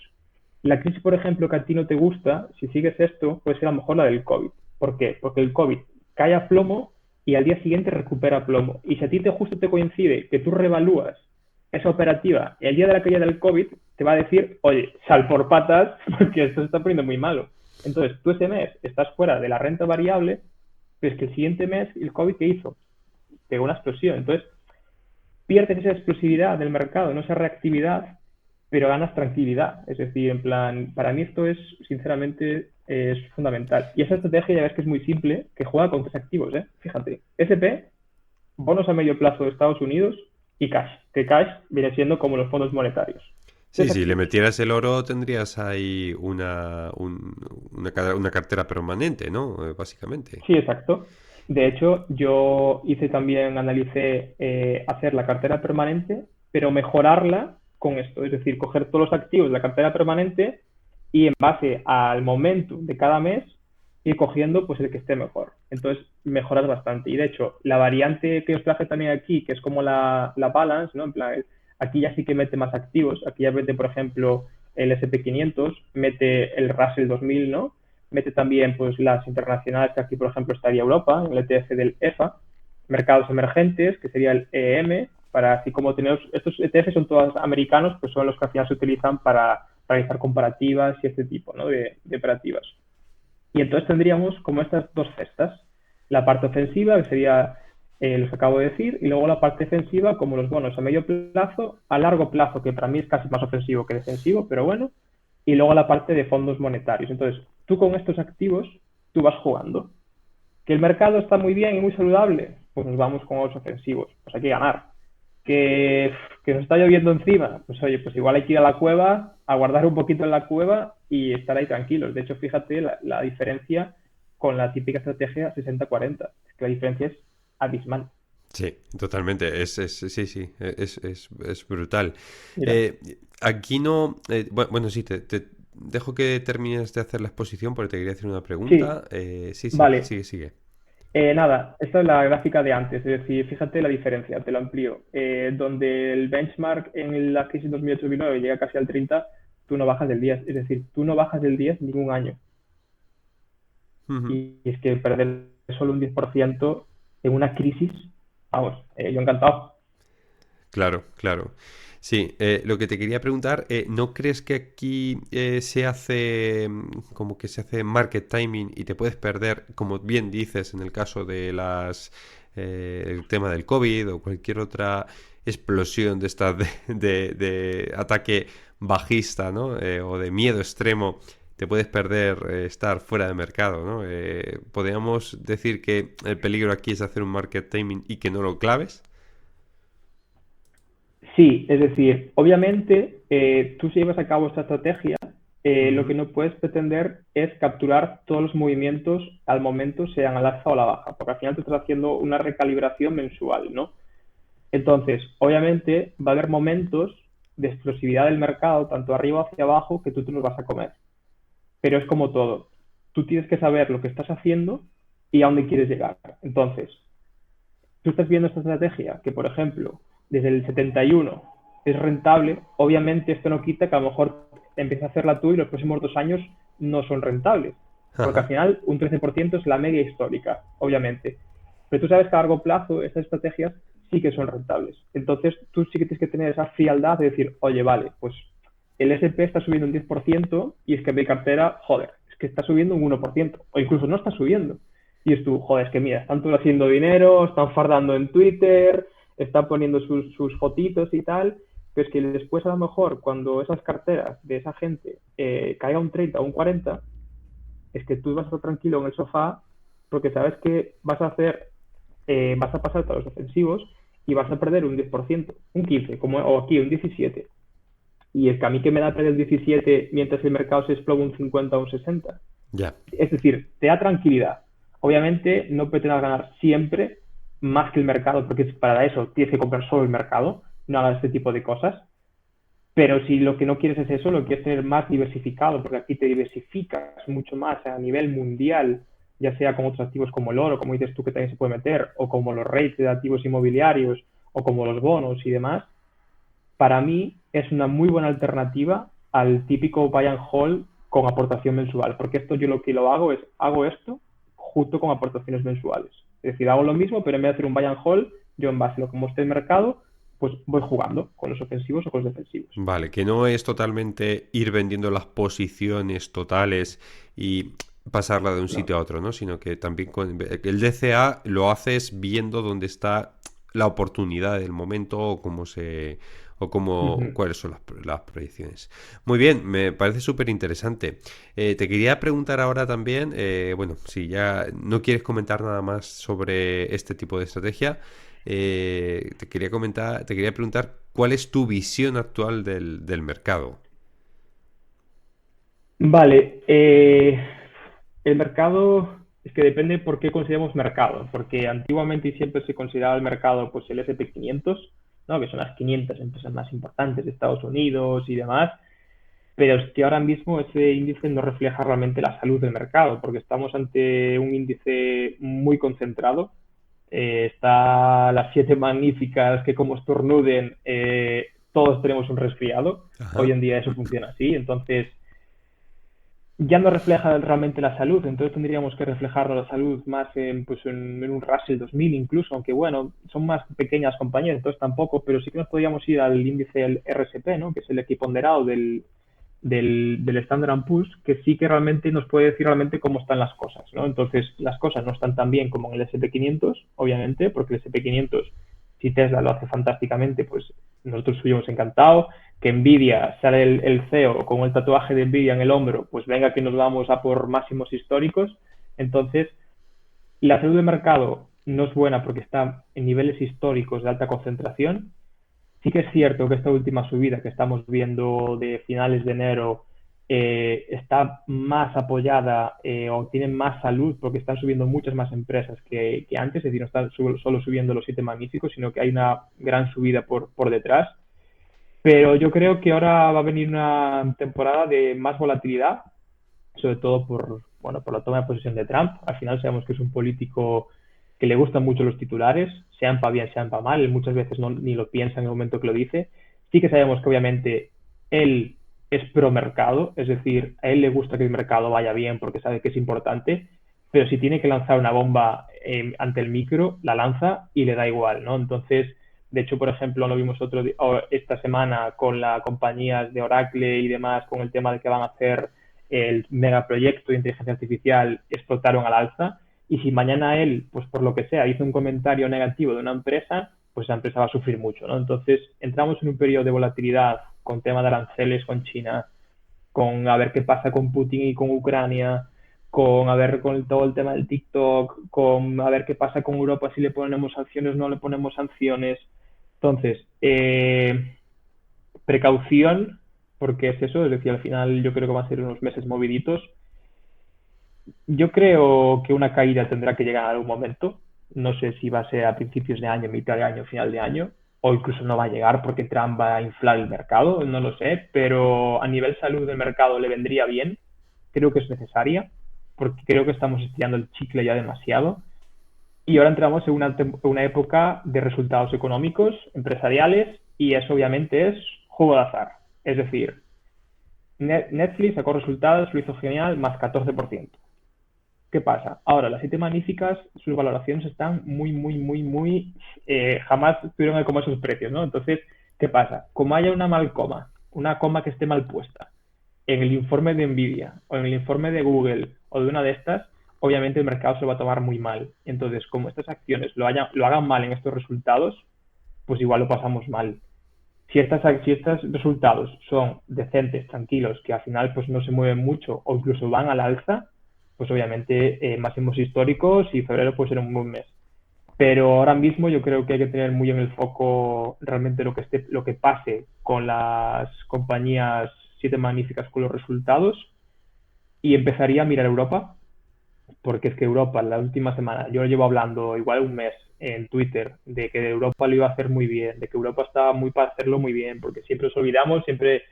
La crisis, por ejemplo, que a ti no te gusta, si sigues esto, puede ser a lo mejor la del COVID. ¿Por qué? Porque el COVID cae a plomo y al día siguiente recupera plomo. Y si a ti justo te coincide que tú revalúas esa operativa el día de la caída del COVID, te va a decir, oye, sal por patas porque esto se está poniendo muy malo. Entonces, tú ese mes estás fuera de la renta variable, pero es que el siguiente mes el COVID, ¿qué hizo? Pegó una explosión. Entonces, pierdes esa explosividad del mercado, no esa reactividad, pero ganas tranquilidad. Es decir, en plan, para mí esto es, sinceramente, es fundamental. Y esa estrategia ya ves que es muy simple, que juega con tres activos, ¿eh? Fíjate, SP, bonos a medio plazo de Estados Unidos y cash, que cash viene siendo como los fondos monetarios. Sí, Tres si le activos. metieras el oro tendrías ahí una cartera permanente, ¿no? Básicamente. Sí, exacto. De hecho, yo hice también, analicé hacer la cartera permanente, pero mejorarla con esto, es decir, coger todos los activos de la cartera permanente y en base al momento de cada mes ir cogiendo pues el que esté mejor. Entonces, mejoras bastante. Y de hecho, la variante que os traje también aquí, que es como la balance, ¿no? En plan, aquí ya sí que mete más activos. Aquí ya mete, por ejemplo, el S&P 500, mete el Russell 2000, ¿no? Mete también pues las internacionales, que aquí por ejemplo estaría Europa, el ETF del EFA, mercados emergentes, que sería el EM, para así como tenemos, estos ETF son todos americanos, pues son los que al final se utilizan para realizar comparativas y este tipo, ¿no?, de operativas. Y entonces tendríamos como estas dos cestas, la parte ofensiva, que sería lo que acabo de decir, y luego la parte defensiva, como los bonos a medio plazo, a largo plazo, que para mí es casi más ofensivo que defensivo, pero bueno, y luego la parte de fondos monetarios. Entonces, tú con estos activos, tú vas jugando. ¿Que el mercado está muy bien y muy saludable? Pues nos vamos con los ofensivos, pues hay que ganar. Que nos está lloviendo encima, pues oye, pues igual hay que ir a la cueva, a guardar un poquito en la cueva y estar ahí tranquilos. De hecho, fíjate la diferencia con la típica estrategia 60-40, que la diferencia es abismal. Sí, totalmente. Sí, sí, es brutal. Mira, Eh, Aquí no. Bueno, sí, te dejo que termines de hacer la exposición porque te quería hacer una sí, pregunta. Sí, sí, vale. sigue, sigue. Nada, esta es la gráfica de antes, es decir, fíjate la diferencia, te lo amplío. Donde el benchmark en la crisis 2008-2009 llega casi al 30, tú no bajas del 10, es decir, tú no bajas del 10 ningún año. Ujú. Y es que perder solo un 10% en una crisis, vamos, yo encantado. Claro, claro. Sí, lo que te quería preguntar, ¿no crees que aquí se hace como que se hace market timing y te puedes perder, como bien dices, en el caso de el tema del COVID o cualquier otra explosión de esta de ataque bajista, ¿no? O de miedo extremo, te puedes perder estar fuera de mercado, ¿no? ¿Podríamos decir que el peligro aquí es hacer un market timing y que no lo claves? Sí, es decir, obviamente tú si llevas a cabo esta estrategia, lo que Ujú. no puedes pretender es capturar todos los movimientos al momento, sean al alza o a la baja, porque al final te estás haciendo una recalibración mensual, ¿no? Entonces, obviamente va a haber momentos de explosividad del mercado, tanto arriba hacia abajo, que tú te los vas a comer. Pero es como todo. Tú tienes que saber lo que estás haciendo y a dónde quieres llegar. Entonces, tú estás viendo esta estrategia que, por ejemplo, desde el 71 es rentable, obviamente esto no quita que a lo mejor empieces a hacerla tú y los próximos 2 años no son rentables. Porque al Ajá. final un 13% es la media histórica, obviamente. Pero tú sabes que a largo plazo estas estrategias sí que son rentables. Entonces tú sí que tienes que tener esa frialdad de decir, oye, vale, pues el SP está subiendo un 10% y es que mi cartera, joder, es que está subiendo un 1% o incluso no está subiendo. Y es tú, joder, es que mira, están todos haciendo dinero, están fardando en Twitter, están poniendo sus fotitos y tal, pero es que después a lo mejor cuando esas carteras de esa gente caiga un 30 o un 40, es que tú vas a estar tranquilo en el sofá porque sabes que vas a pasar a los defensivos y vas a perder un 10%, un 15%, o aquí un 17%. Y es que a mí que me da perder el 17 mientras el mercado se desploma un 50 o un 60. Ya. Es decir, te da tranquilidad. Obviamente no pretendas ganar siempre más que el mercado, porque para eso tienes que comprar solo el mercado, no hagas este tipo de cosas. Pero si lo que no quieres es eso, lo quieres tener más diversificado, porque aquí te diversificas mucho más a nivel mundial, ya sea con otros activos como el oro, como dices tú que también se puede meter, o como los rates de activos inmobiliarios, o como los bonos y demás, para mí es una muy buena alternativa al típico buy and hold con aportación mensual, porque esto yo lo que lo hago es, hago esto junto con aportaciones mensuales. Es decir, hago lo mismo, pero en vez de hacer un buy and hold, yo en base a lo como esté el mercado, pues voy jugando con los ofensivos o con los defensivos. Vale, que no es totalmente ir vendiendo las posiciones totales y pasarla de un No. sitio a otro, ¿no? Sino que también con el DCA lo haces viendo dónde está la oportunidad del momento o Ujú. cuáles son las proyecciones. Muy bien, me parece súper interesante. Te quería preguntar ahora también, bueno, si ya no quieres comentar nada más sobre este tipo de estrategia, te quería preguntar cuál es tu visión actual del mercado. Vale, el mercado es que depende por qué consideramos mercado, porque antiguamente y siempre se consideraba el mercado pues el S&P 500, ¿no? Que son las 500 empresas más importantes de Estados Unidos y demás, pero es que ahora mismo ese índice no refleja realmente la salud del mercado, porque estamos ante un índice muy concentrado. Está las siete magníficas que como estornuden, todos tenemos un resfriado. Hoy Ajá. en día eso funciona así, entonces ya no refleja realmente la salud, entonces tendríamos que reflejarlo la salud más pues en un Russell 2000 incluso, aunque bueno, son más pequeñas compañías, entonces tampoco, pero sí que nos podríamos ir al índice del RSP, ¿no? Que es el equiponderado del Standard Poor's, que sí que realmente nos puede decir realmente cómo están las cosas, ¿no? Entonces, las cosas no están tan bien como en el SP 500, obviamente, porque el SP 500, si Tesla lo hace fantásticamente, pues nosotros estuvimos encantados. Que Nvidia sale el CEO con el tatuaje de Nvidia en el hombro, pues venga que nos vamos a por máximos históricos. Entonces, la salud del mercado no es buena porque está en niveles históricos de alta concentración. Sí que es cierto que esta última subida que estamos viendo de finales de enero está más apoyada o tiene más salud porque están subiendo muchas más empresas que antes, es decir, no están solo subiendo los siete magníficos, sino que hay una gran subida por detrás. Pero yo creo que ahora va a venir una temporada de más volatilidad, sobre todo por la toma de posesión de Trump. Al final sabemos que es un político que le gustan mucho los titulares, sean para bien, sean para mal, él muchas veces ni lo piensa en el momento que lo dice. Sí que sabemos que obviamente él es pro mercado, es decir, a él le gusta que el mercado vaya bien porque sabe que es importante, pero si tiene que lanzar una bomba ante el micro, la lanza y le da igual, ¿no? Entonces, de hecho, por ejemplo, lo vimos esta semana con las compañías de Oracle y demás, con el tema de que van a hacer el megaproyecto de inteligencia artificial, explotaron al alza. Y si mañana él, pues por lo que sea, hizo un comentario negativo de una empresa, pues la empresa va a sufrir mucho, ¿no? Entonces, entramos en un periodo de volatilidad con tema de aranceles con China, con a ver qué pasa con Putin y con Ucrania, con a ver con todo el tema del TikTok, con a ver qué pasa con Europa, si le ponemos sanciones o no le ponemos sanciones. Entonces, precaución, porque es eso, es decir, al final yo creo que van a ser unos meses moviditos. Yo creo que una caída tendrá que llegar en algún momento. No sé si va a ser a principios de año, mitad de año, final de año, o incluso no va a llegar porque Trump va a inflar el mercado, no lo sé, pero a nivel salud del mercado le vendría bien. Creo que es necesaria, porque creo que estamos estirando el chicle ya demasiado. Y ahora entramos en una época de resultados económicos, empresariales, y eso obviamente es juego de azar. Es decir, Netflix sacó resultados, lo hizo genial, más 14%. ¿Qué pasa? Ahora, las 7 magníficas, sus valoraciones están jamás tuvieron como esos precios, ¿no? Entonces, ¿qué pasa? Como haya una mal coma, una coma que esté mal puesta en el informe de Nvidia o en el informe de Google o de una de estas, obviamente el mercado se lo va a tomar muy mal. Entonces, como estas acciones lo hagan mal en estos resultados, pues igual lo pasamos mal. Si estos resultados son decentes, tranquilos, que al final pues no se mueven mucho o incluso van al alza, pues obviamente máximos históricos y febrero puede ser un buen mes. Pero ahora mismo yo creo que hay que tener muy en el foco realmente lo que pase con las compañías 7 magníficas con los resultados y empezaría a mirar Europa, porque es que Europa la última semana, yo lo llevo hablando igual un mes en Twitter, de que Europa lo iba a hacer muy bien, de que Europa estaba muy para hacerlo muy bien, porque siempre os olvidamos, siempre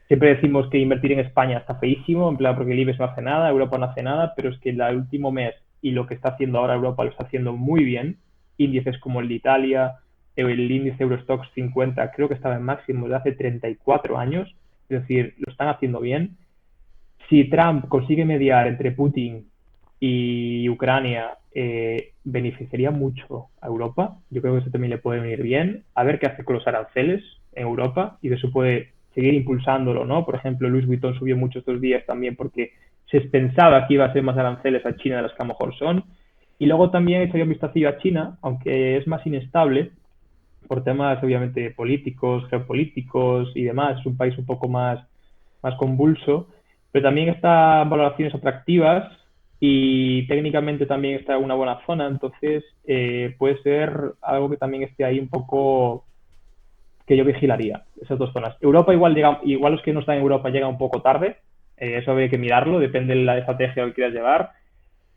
decimos que invertir en España está feísimo, en plan porque el IBEX no hace nada, Europa no hace nada, pero es que el último mes y lo que está haciendo ahora Europa lo está haciendo muy bien. Índices como el de Italia, el índice Eurostoxx 50, creo que estaba en máximo de hace 34 años, es decir, lo están haciendo bien. Si Trump consigue mediar entre Putin y Ucrania, beneficiaría mucho a Europa. Yo creo que eso también le puede venir bien. A ver qué hace con los aranceles en Europa y eso puede seguir impulsándolo, ¿no? Por ejemplo, Louis Vuitton subió mucho estos días también porque se pensaba que iba a ser más aranceles a China de las que a lo mejor son. Y luego también echaría un vistacillo a China, aunque es más inestable por temas obviamente políticos, geopolíticos y demás. Es un país un poco más convulso, pero también está en valoraciones atractivas y técnicamente también está en una buena zona, entonces puede ser algo que también esté ahí un poco que yo vigilaría, esas dos zonas. Europa igual los que no están en Europa llegan un poco tarde, eso hay que mirarlo, depende de la estrategia que quieras llevar,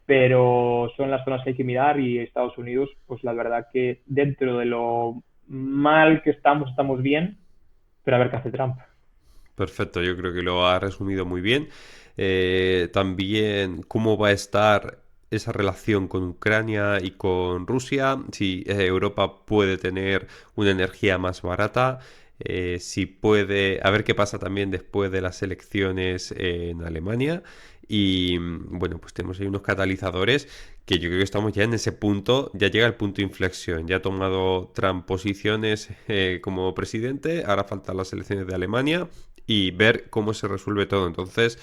pero son las zonas que hay que mirar y Estados Unidos, pues la verdad que dentro de lo mal que estamos bien, pero a ver qué hace Trump. Perfecto, yo creo que lo ha resumido muy bien. También cómo va a estar esa relación con Ucrania y con Rusia, si Europa puede tener una energía más barata, si puede, a ver qué pasa también después de las elecciones en Alemania. Y bueno, pues tenemos ahí unos catalizadores que yo creo que estamos ya en ese punto, ya llega el punto de inflexión, ya ha tomado Trump posiciones como presidente, ahora faltan las elecciones de Alemania y ver cómo se resuelve todo. Entonces,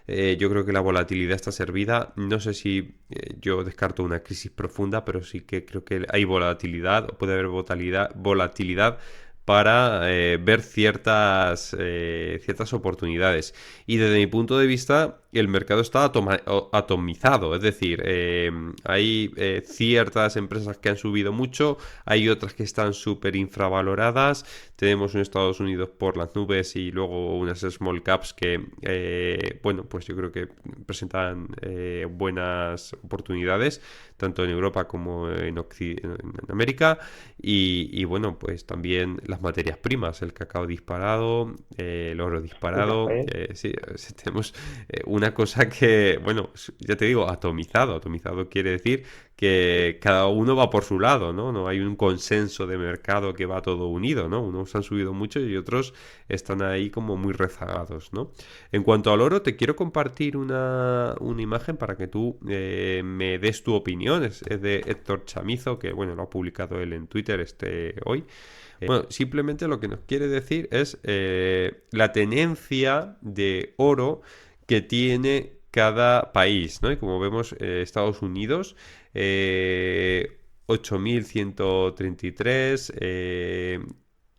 yo creo que la volatilidad está servida. No sé si yo descarto una crisis profunda, pero sí que creo que hay volatilidad, o puede haber volatilidad para ver ciertas oportunidades. Y desde mi punto de vista, el mercado está atomizado, es decir, hay ciertas empresas que han subido mucho, hay otras que están súper infravaloradas, tenemos un Estados Unidos por las nubes y luego unas small caps que, bueno, pues yo creo que presentan buenas oportunidades, tanto en Europa como en América, y bueno, pues también las materias primas, el cacao disparado, el oro El disparado, café. sí, tenemos una una cosa que, bueno, ya te digo, atomizado. Atomizado quiere decir que cada uno va por su lado, ¿no? No hay un consenso de mercado que va todo unido, ¿no? Unos han subido mucho y otros están ahí como muy rezagados, ¿no? En cuanto al oro, te quiero compartir una imagen para que tú me des tu opinión. Es de Héctor Chamizo, que, bueno, lo ha publicado él en Twitter hoy. Bueno, simplemente lo que nos quiere decir es la tenencia de oro que tiene cada país, ¿no? Y como vemos, Estados Unidos, 8.133,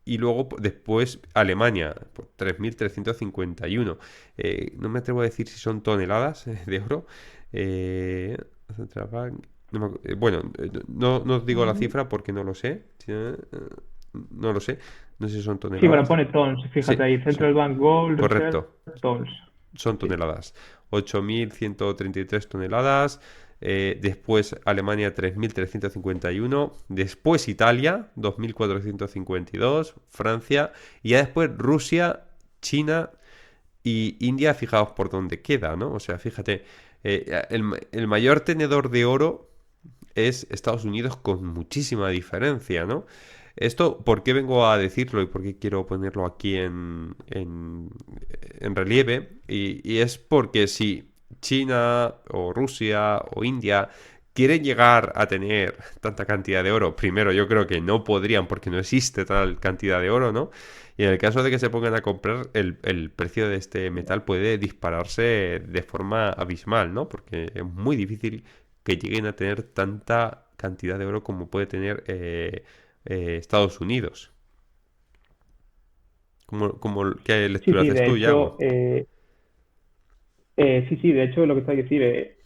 y luego después Alemania, 3.351. No me atrevo a decir si son toneladas de oro. Central Bank, bueno, no os digo la cifra porque no lo sé. No lo sé. No sé si son Sí, bueno, toneladas. pone tons, Sí, fíjate ahí, sí, Central Bank Gold Reserve correcto. tons. Son Sí, toneladas. 8.133 toneladas. Después Alemania 3.351. Después Italia 2.452. Francia. Y ya después Rusia, China y India. Fijaos por dónde queda, ¿no? O sea, fíjate. El mayor tenedor de oro es Estados Unidos con muchísima diferencia, ¿no? Esto, ¿por qué vengo a decirlo y por qué quiero ponerlo aquí en relieve? Y es porque si China o Rusia o India quieren llegar a tener tanta cantidad de oro, primero yo creo que no podrían porque no existe tal cantidad de oro, ¿no? Y en el caso de que se pongan a comprar, el precio de este metal puede dispararse de forma abismal, ¿no? Porque es muy difícil que lleguen a tener tanta cantidad de oro como puede tener Estados Unidos. ¿Qué sí, lectura sí, haces de tú, hecho, Yago? sí, sí, de hecho, lo que está a decir,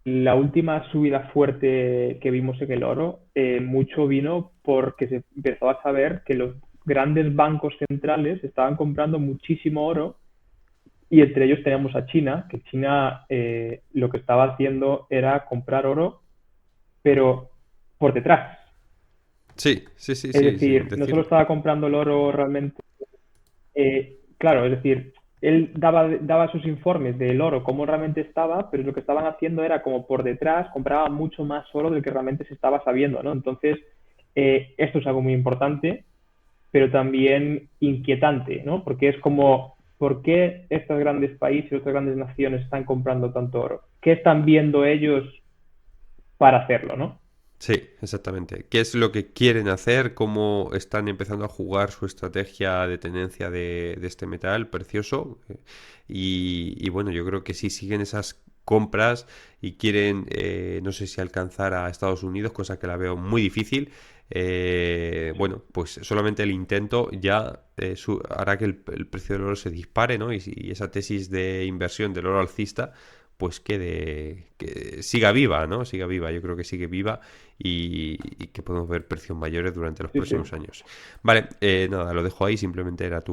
la última subida fuerte que vimos en el oro, mucho vino porque se empezó a saber que los grandes bancos centrales estaban comprando muchísimo oro y entre ellos teníamos a China, que China lo que estaba haciendo era comprar oro, pero por detrás. Sí, sí, sí, Es sí, sin decir, no solo decirlo. estaba comprando el oro realmente, claro, es decir, él daba sus informes del oro, cómo realmente estaba, pero lo que estaban haciendo era como por detrás, compraba mucho más oro del que realmente se estaba sabiendo, ¿no? Entonces, esto es algo muy importante, pero también inquietante, ¿no? Porque es como, ¿por qué estos grandes países, estas grandes naciones están comprando tanto oro? ¿Qué están viendo ellos para hacerlo, ¿no? Sí, exactamente. ¿Qué es lo que quieren hacer? ¿Cómo están empezando a jugar su estrategia de tenencia de este metal precioso? Y bueno, yo creo que si siguen esas compras y quieren, no sé si alcanzar a Estados Unidos, cosa que la veo muy difícil, bueno, pues solamente el intento ya hará que el precio del oro se dispare, ¿no? Y esa tesis de inversión del oro alcista pues que siga viva, ¿no? Siga viva, yo creo que sigue viva y que podemos ver precios mayores durante los Sí, sí. próximos años. Vale, nada, lo dejo ahí, simplemente era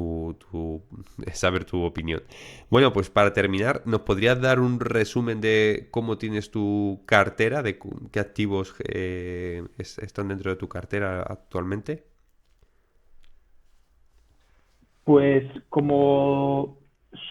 saber tu opinión. Bueno, pues para terminar, ¿nos podrías dar un resumen de cómo tienes tu cartera, de qué activos están dentro de tu cartera actualmente? Pues como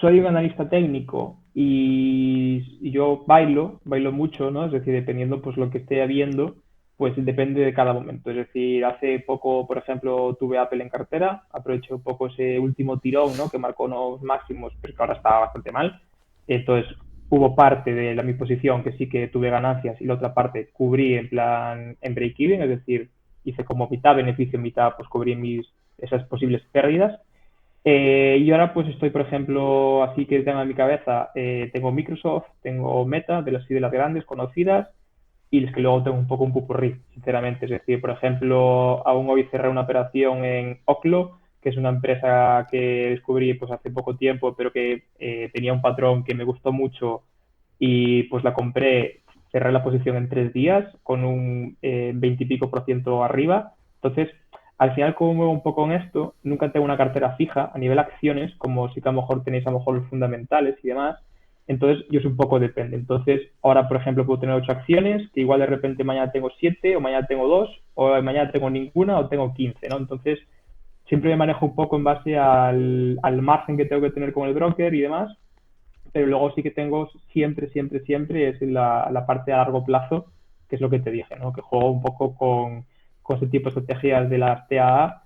soy un analista técnico y yo bailo mucho, ¿no? Es decir, dependiendo pues lo que esté habiendo, pues depende de cada momento. Es decir, hace poco, por ejemplo, tuve Apple en cartera, aproveché un poco ese último tirón, ¿no? Que marcó unos máximos, pero que ahora está bastante mal. Entonces, hubo parte de mi posición que sí que tuve ganancias y la otra parte cubrí en plan en break-even, es decir, hice como mitad beneficio, mitad pues cubrí esas posibles pérdidas. Y ahora pues estoy, por ejemplo, así que tengo en mi cabeza, tengo Microsoft, tengo Meta, de las grandes conocidas, y es que luego tengo un poco un pupurrí, sinceramente. Es decir, por ejemplo, aún hoy cerré una operación en Oklo, que es una empresa que descubrí pues hace poco tiempo, pero que tenía un patrón que me gustó mucho y pues la compré, cerré la posición en 3 días con un 20 y pico por ciento arriba. Entonces, al final, como muevo un poco en esto, nunca tengo una cartera fija a nivel acciones, como si que a lo mejor tenéis a lo mejor los fundamentales y demás. Entonces, yo soy un poco depende. Entonces, ahora, por ejemplo, puedo tener 8 acciones, que igual de repente mañana tengo 7, o mañana tengo 2, o mañana tengo ninguna, o tengo 15, ¿no? Entonces, siempre me manejo un poco en base al margen que tengo que tener con el broker y demás, pero luego sí que tengo siempre es la parte a largo plazo, que es lo que te dije, ¿no? Que juego un poco con ese tipo de estrategias de las TAA,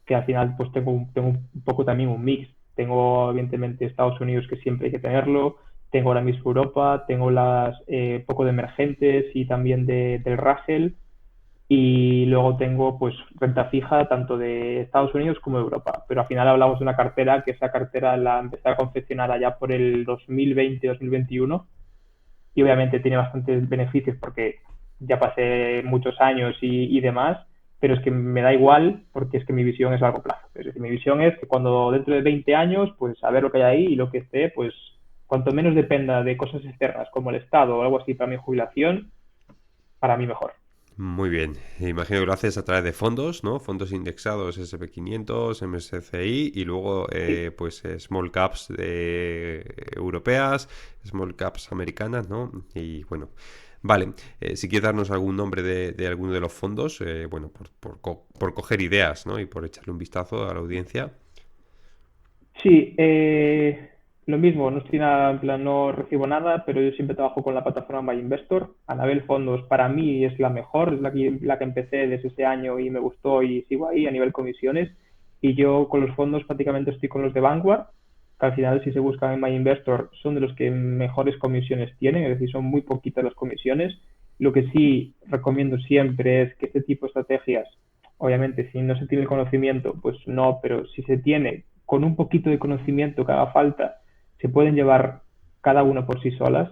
que al final pues tengo un poco también un mix. Tengo evidentemente Estados Unidos, que siempre hay que tenerlo, tengo ahora mismo Europa, tengo las poco de emergentes y también del Russell, y luego tengo pues renta fija tanto de Estados Unidos como de Europa. Pero al final hablamos de una cartera que esa cartera la empecé a confeccionar allá por el 2020-2021 y obviamente tiene bastantes beneficios porque ya pasé muchos años y demás, pero es que me da igual porque es que mi visión es a largo plazo. Es decir, mi visión es que cuando dentro de 20 años, pues a ver lo que hay ahí y lo que esté, pues cuanto menos dependa de cosas externas como el Estado o algo así para mi jubilación, para mí mejor. Muy bien. Imagino que lo haces a través de fondos, ¿no? Fondos indexados S&P 500, MSCI y luego Sí. pues small caps europeas, small caps americanas, ¿no? Y bueno, vale. Si quieres darnos algún nombre de alguno de los fondos, bueno, por coger ideas, ¿no? Y por echarle un vistazo a la audiencia. Sí, lo mismo, no estoy nada, en plan, no recibo nada, pero yo siempre trabajo con la plataforma MyInvestor. Anabel Fondos para mí es la mejor, es la que empecé desde ese año y me gustó y sigo ahí a nivel comisiones. Y yo con los fondos prácticamente estoy con los de Vanguard, que al final si se buscan en MyInvestor son de los que mejores comisiones tienen, es decir, son muy poquitas las comisiones. Lo que sí recomiendo siempre es que este tipo de estrategias, obviamente si no se tiene el conocimiento, pues no, pero si se tiene con un poquito de conocimiento que haga falta, se pueden llevar cada uno por sí solas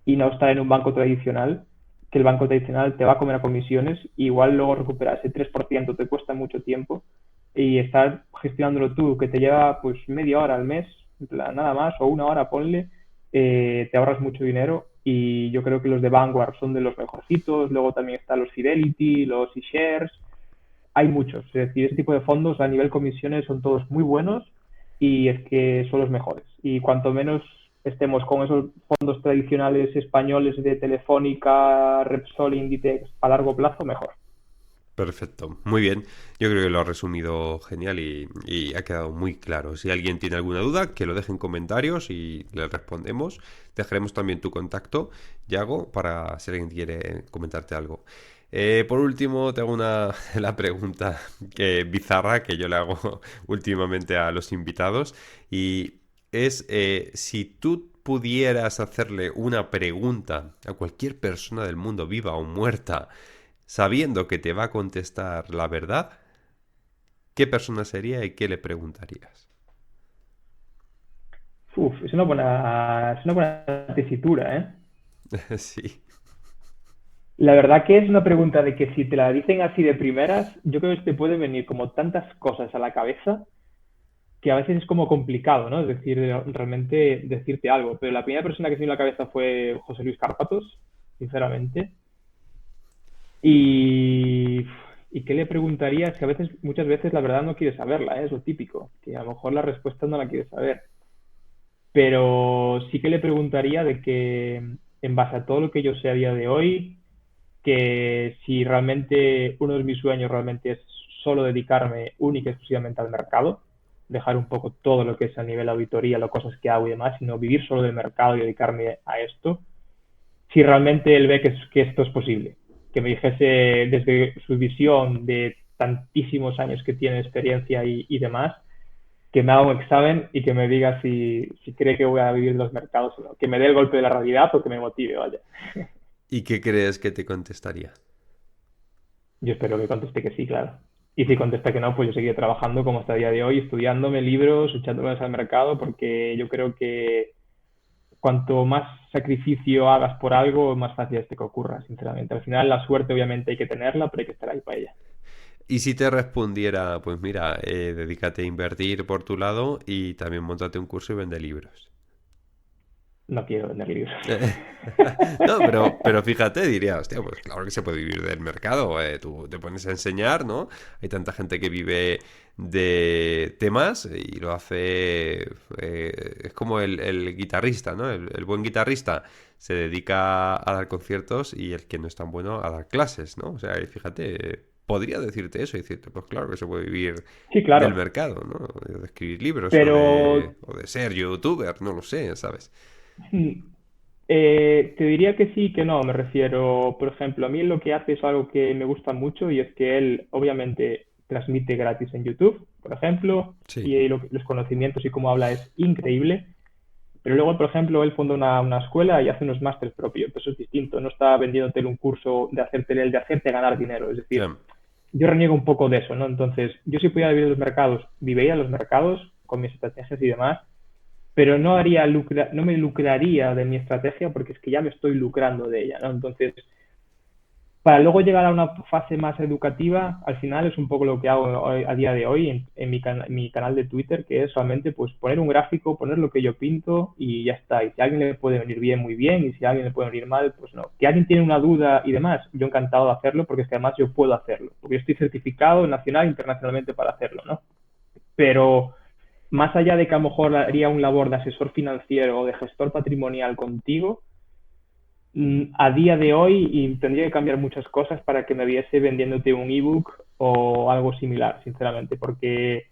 y no estar en un banco tradicional, que el banco tradicional te va a comer a comisiones, y igual luego recuperar ese 3% te cuesta mucho tiempo, y estar gestionándolo tú, que te lleva pues media hora al mes, nada más, o una hora, ponle, te ahorras mucho dinero. Y yo creo que los de Vanguard son de los mejorcitos. Luego también están los Fidelity, los eShares, hay muchos. Es decir, este tipo de fondos a nivel comisiones son todos muy buenos y es que son los mejores. Y cuanto menos estemos con esos fondos tradicionales españoles de Telefónica, Repsol, Inditex a largo plazo, mejor. Perfecto, muy bien. Yo creo que lo ha resumido genial y ha quedado muy claro. Si alguien tiene alguna duda, que lo deje en comentarios y le respondemos. Dejaremos también tu contacto, Yago, para si alguien quiere comentarte algo. Por último, te hago la pregunta que bizarra que yo le hago últimamente a los invitados y es si tú pudieras hacerle una pregunta a cualquier persona del mundo, viva o muerta, sabiendo que te va a contestar la verdad, ¿qué persona sería y qué le preguntarías? Uf, es una buena tesitura, ¿eh? Sí. La verdad que es una pregunta de que si te la dicen así de primeras, yo creo que te pueden venir como tantas cosas a la cabeza que a veces es como complicado, ¿no? Es decir, realmente decirte algo. Pero la primera persona que se me vino a la cabeza fue José Luis Cárpatos, sinceramente. Y, y qué le preguntaría, es que a veces, muchas veces la verdad no quiere saberla, ¿eh? Es lo típico, que a lo mejor la respuesta no la quiere saber. Pero sí que le preguntaría de que, en base a todo lo que yo sé a día de hoy, que si realmente uno de mis sueños realmente es solo dedicarme única y exclusivamente al mercado, dejar un poco todo lo que es a nivel auditoría, las cosas que hago y demás, sino vivir solo del mercado y dedicarme a esto, si realmente él ve que esto es posible. Que me dijese desde su visión de tantísimos años que tiene experiencia y demás, que me haga un examen y que me diga si cree que voy a vivir en los mercados o no. Que me dé el golpe de la realidad o que me motive, vaya. ¿Y qué crees que te contestaría? Yo espero que conteste que sí, claro. Y si contesta que no, pues yo seguiré trabajando como hasta el día de hoy, estudiándome libros, echándolos al mercado, porque yo creo que cuanto más sacrificio hagas por algo, más fácil es que ocurra, sinceramente. Al final la suerte obviamente hay que tenerla, pero hay que estar ahí para ella. Y si te respondiera, pues mira, dedícate a invertir por tu lado y también montate un curso y vende libros. No quiero vender libros. No, pero fíjate, diría, hostia, pues claro que se puede vivir del mercado. Tú te pones a enseñar, ¿no? Hay tanta gente que vive de temas y lo hace. Es como el guitarrista, ¿no? El buen guitarrista se dedica a dar conciertos y el que no es tan bueno a dar clases, ¿no? O sea, y fíjate, podría decirte eso y decirte, pues claro que se puede vivir Sí, del claro. mercado, ¿no? De escribir libros Pero o de ser youtuber, no lo sé, ¿sabes? Te diría que sí y que no, me refiero, por ejemplo, a mí lo que hace es algo que me gusta mucho y es que él obviamente transmite gratis en YouTube, por ejemplo, Sí, y los conocimientos y cómo habla es increíble, pero luego, por ejemplo, él funda una escuela y hace unos másteres propios, eso es distinto, no está vendiéndote un curso de hacerte ganar dinero, es decir, claro. yo reniego un poco de eso, ¿no? Entonces, yo si pudiera vivir de los mercados, viviría en los mercados con mis estrategias y demás, pero no me lucraría de mi estrategia porque es que ya me estoy lucrando de ella, ¿no? Entonces, para luego llegar a una fase más educativa, al final es un poco lo que hago a día de hoy en mi canal de Twitter, que es solamente pues poner un gráfico, poner lo que yo pinto y ya está. Y si a alguien le puede venir bien, muy bien, y si a alguien le puede venir mal, pues no. Que alguien tiene una duda y demás, yo encantado de hacerlo porque es que además yo puedo hacerlo, porque yo estoy certificado nacional e internacionalmente para hacerlo, ¿no? Pero más allá de que a lo mejor haría un labor de asesor financiero o de gestor patrimonial contigo, a día de hoy y tendría que cambiar muchas cosas para que me viese vendiéndote un ebook o algo similar, sinceramente, porque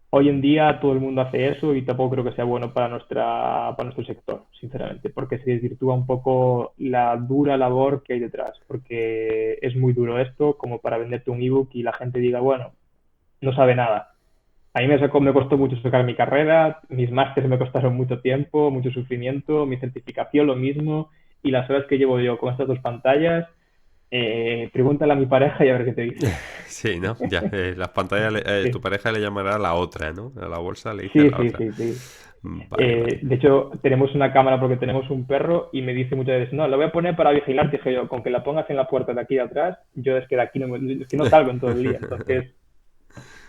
hoy en día todo el mundo hace eso y tampoco creo que sea bueno para nuestro sector, sinceramente, porque se desvirtúa un poco la dura labor que hay detrás, porque es muy duro esto como para venderte un ebook y la gente diga, bueno, no sabe nada. A mí me costó mucho sacar mi carrera, mis másteres me costaron mucho tiempo, mucho sufrimiento, mi certificación lo mismo, y las horas que llevo yo con estas dos pantallas, pregúntale a mi pareja y a ver qué te dice. Sí, ¿no? Ya, las pantallas, tu Sí, pareja le llamará la otra, ¿no? A la bolsa le dice sí, la sí, otra. sí, sí. Vale, vale. De hecho, tenemos una cámara porque tenemos un perro y me dice muchas veces, no, la voy a poner para vigilarte, dije yo, con que la pongas en la puerta de aquí de atrás, yo es que de aquí es que no salgo en todo el día. Entonces,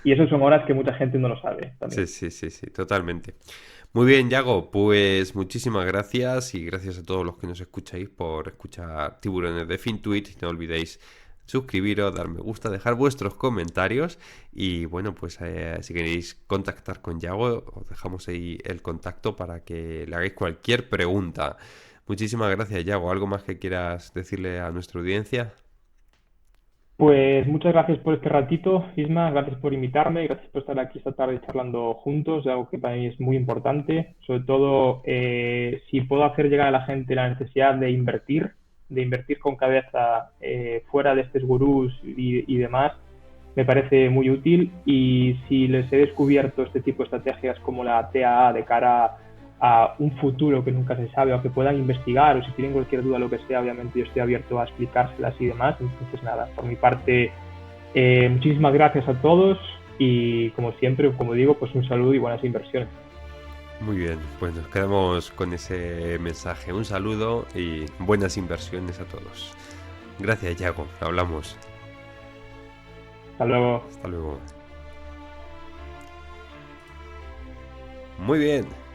y eso son horas que mucha gente no lo sabe Sí, también. sí, sí, sí, totalmente. Muy bien, Yago, pues muchísimas gracias y gracias a todos los que nos escucháis por escuchar Tiburones de FinTwitch. No olvidéis suscribiros, dar me gusta, dejar vuestros comentarios y bueno, pues si queréis contactar con Yago, os dejamos ahí el contacto para que le hagáis cualquier pregunta. Muchísimas gracias, Yago. ¿Algo más que quieras decirle a nuestra audiencia? Pues muchas gracias por este ratito, Isma, gracias por invitarme, gracias por estar aquí esta tarde charlando juntos, de algo que para mí es muy importante, sobre todo si puedo hacer llegar a la gente la necesidad de invertir con cabeza fuera de estos gurús y demás, me parece muy útil y si les he descubierto este tipo de estrategias como la TAA de cara a un futuro que nunca se sabe o que puedan investigar o si tienen cualquier duda lo que sea, obviamente yo estoy abierto a explicárselas y demás. Entonces nada, por mi parte, muchísimas gracias a todos y como siempre, como digo, pues un saludo y buenas inversiones. Muy bien, pues nos quedamos con ese mensaje. Un saludo y buenas inversiones a todos. Gracias, Yago. Hablamos. Hasta luego. Hasta luego. Muy bien.